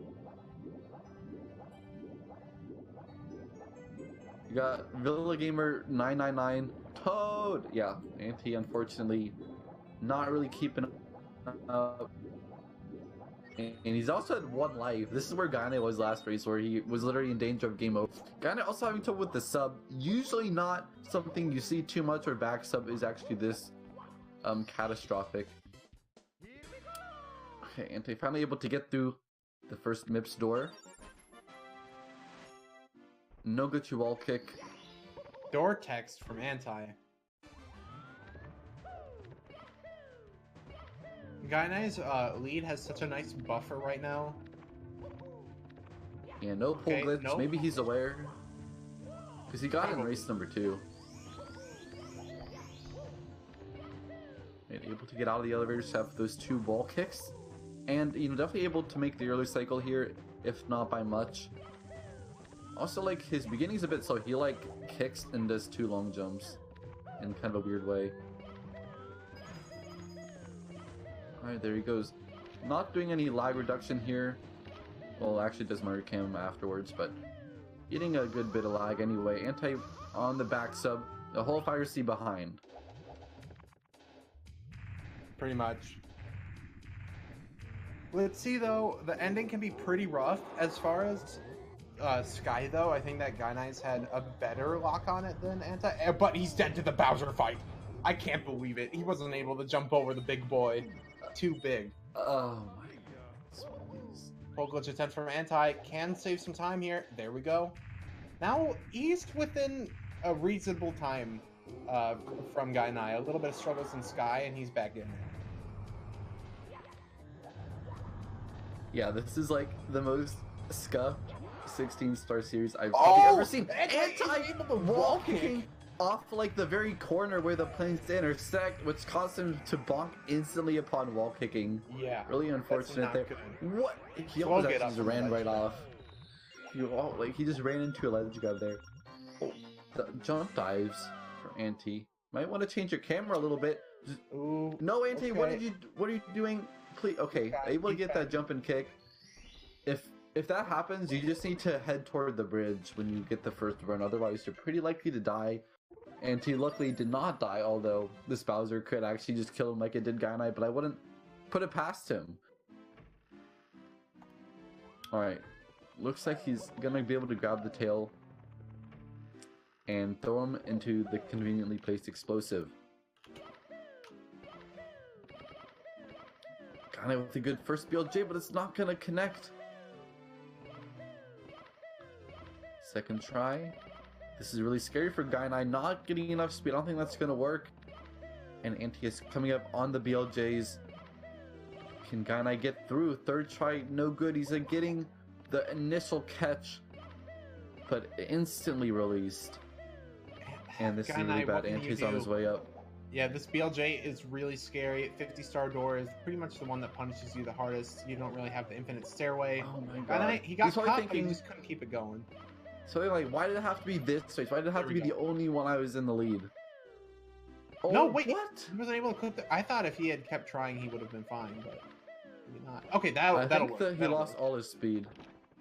You got Villa Gamer 999 Toad! Yeah, Anti unfortunately not really keeping up. And he's also had one life. This is where Gainai was last race, where he was literally in danger of game over. Gainai also having trouble with the sub. Usually not something you see too much, or back sub is actually this catastrophic. Okay, Anti finally able to get through the first Mips door. No glitchy wall kick. Door text from Anti. Gainai's lead has such a nice buffer right now. Yeah, no pull Okay, glitch. nope. Maybe he's aware. Because he got in Probably. race number 2. And able to get out of the elevators, have those 2 wall kicks. And, you know, definitely able to make the early cycle here, if not by much. Also, like, his beginning's a bit slow. He, like, kicks and does 2 long jumps in kind of a weird way. Alright, there he goes. Not doing any lag reduction here. Well, actually does Mario Cam afterwards, but getting a good bit of lag anyway. Anti on the back sub, the whole Fire C behind. Pretty much. Let's see though, the ending can be pretty rough. As far as Sky though, I think that Gainai's had a better lock on it than Anti, but he's dead to the Bowser fight. I can't believe it. He wasn't able to jump over the big boy. Too big. Oh my god. Please. Full glitch attempt from Anti. Can save some time here. There we go. Now he's within a reasonable time from Gainai. A little bit of struggles in Sky, and he's back in there. Yeah, this is like the most scuffed 16-star series I've probably ever seen. Anti-wall kicking off like the very corner where the planes intersect, which caused him to bonk instantly upon wall kicking. Yeah. Really unfortunate there. Good. What? He We'll almost get just up ran on the right ledge. off. He just ran into a ledge guy there. Oh, the jump dives for Anti. Might want to change your camera a little bit. Ooh. No, Anti, what okay. are you doing? Please, okay, able to get that jump and kick. If that happens, you just need to head toward the bridge when you get the first run. Otherwise, you're pretty likely to die. Anti luckily did not die, although this Bowser could actually just kill him like it did Gainai, but I wouldn't put it past him. Alright, looks like he's gonna be able to grab the tail and throw him into the conveniently placed explosive. Gainai with a good first BLJ, but it's not gonna connect. Second try. This is really scary for Gainai, not getting enough speed. I don't think that's gonna work. And Anti is coming up on the BLJs. Can Gainai get through? Third try, no good. He's getting the initial catch, but instantly released. And this Gainai, is really bad. what can you Anti's on his do? way up. Yeah, this BLJ is really scary. 50-star door is pretty much the one that punishes you the hardest. You don't really have the infinite stairway. Oh my god. Gainai, he got He's probably caught, but he thinking, just couldn't keep it going. so like, why did it have to be this race? Why did it have to There be we the only one I was in the lead? Oh, No, wait. What? He wasn't able to clip the... I thought if he had kept trying, he would have been fine, but maybe not. Okay, I that'll think work. that he That'll lost work. all his speed.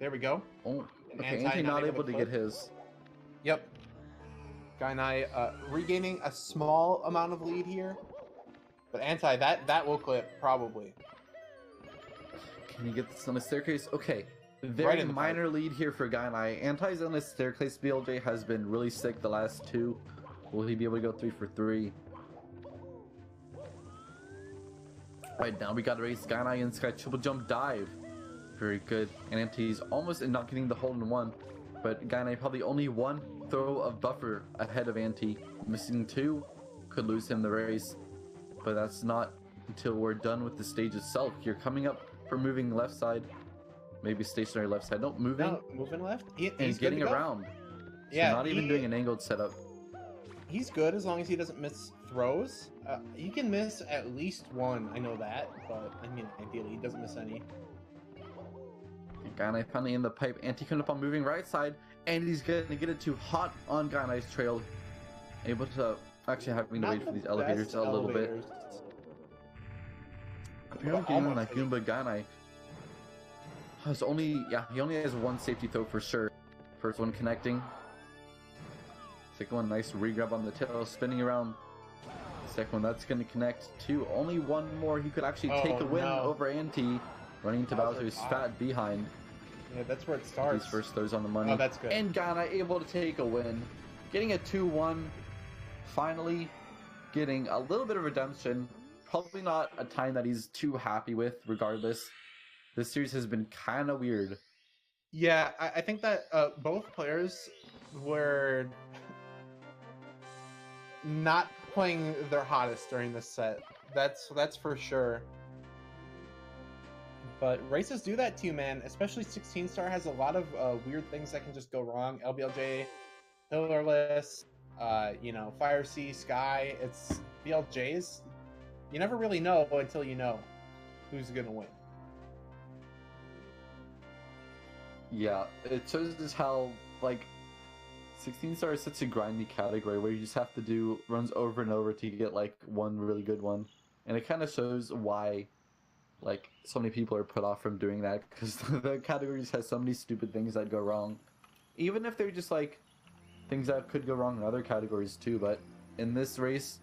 There we go. Oh, okay. Anti Anti not not able able to to get clip. his. Yep. Gainai regaining a small amount of lead here. But Anti, that will clip, probably. Can he get this on the staircase? Okay. Right Very in the minor lead here for Gainai. Anti's on the staircase. BLJ has been really sick the last two. Will he be able to go 3 for 3? Right now we got to race Gainai and Sky triple jump dive. Very good. And Anti's almost not getting the hold in one. But Gainai probably only one throw of buffer ahead of Anti. Missing 2 could lose him the race. But that's not until we're done with the stage itself. You're coming up for moving left side. Maybe stationary left side. No, moving No, moving left. and He's getting good to go. around. So Yeah, not even doing an angled setup. He's good as long as he doesn't miss throws. He can miss at least one, I know that, but I mean, ideally, he doesn't miss any. And Gainai finally in the pipe. Anti coming up on moving right side, and he's gonna get it too hot on Gainai's trail. Able to actually having to Not wait for the these elevators best a little bit. elevators. Apparently getting on that Goomba Gainai has only, he only has one safety throw for sure. First one connecting. Second one, nice regrab on the tail, spinning around. Second one, that's going to connect too. Only one more, he could actually take a win over Anti. Running into Bowser's fat behind. Yeah, that's where it starts. These first throws on the money. Oh, that's good. And Gainai able to take a win. Getting a 2-1. Finally getting a little bit of redemption. Probably not a time that he's too happy with, regardless. This series has been kind of weird. Yeah, I think that both players were not playing their hottest during this set. That's for sure. But races do that too, man. Especially 16 star has a lot of weird things that can just go wrong. LBLJ, pillarless, you know, Fire Sea, Sky. It's BLJs. You never really know until you know who's gonna win. Yeah, it shows just how, like, 16 star is such a grindy category where you just have to do runs over and over to get, like, one really good one. And it kind of shows why, like, so many people are put off from doing that, because the category just has so many stupid things that go wrong. Even if they're just, like, things that could go wrong in other categories too, but in this race,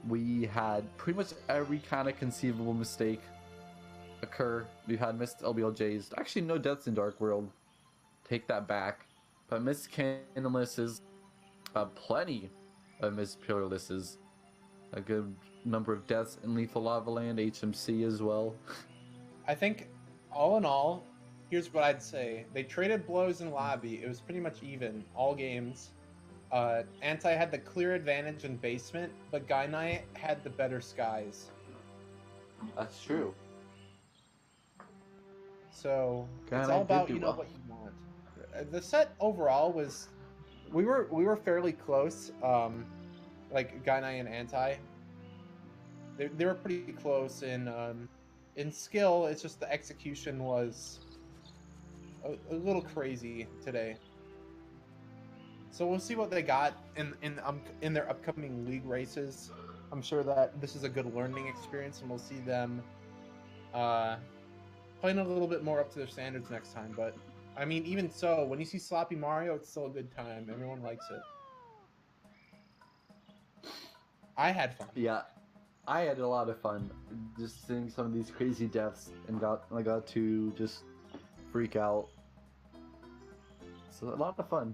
we had pretty much every kind of conceivable mistake occur. We've had missed LBLJs. Actually, no deaths in Dark World. Take that back. But missed Candlelesses. Plenty of missed Pillarlesses. A good number of deaths in Lethal Lava Land, HMC as well. I think, all in all, here's what I'd say. They traded blows in lobby. It was pretty much even all games. Anti had the clear advantage in basement, but Gainai had the better skies. That's true. So it's Gainai all did about do what well. you want. The set overall was, we were fairly close. Like Gainai and Anti, they were pretty close in skill. It's just the execution was a little crazy today. So we'll see what they got in their upcoming league races. I'm sure that this is a good learning experience, and we'll see them playing a little bit more up to their standards next time. But I mean, even so, when you see Sloppy Mario, it's still a good time. Everyone likes it. I had fun. Yeah, I had a lot of fun just seeing some of these crazy deaths, and I got to just freak out. So a lot of fun.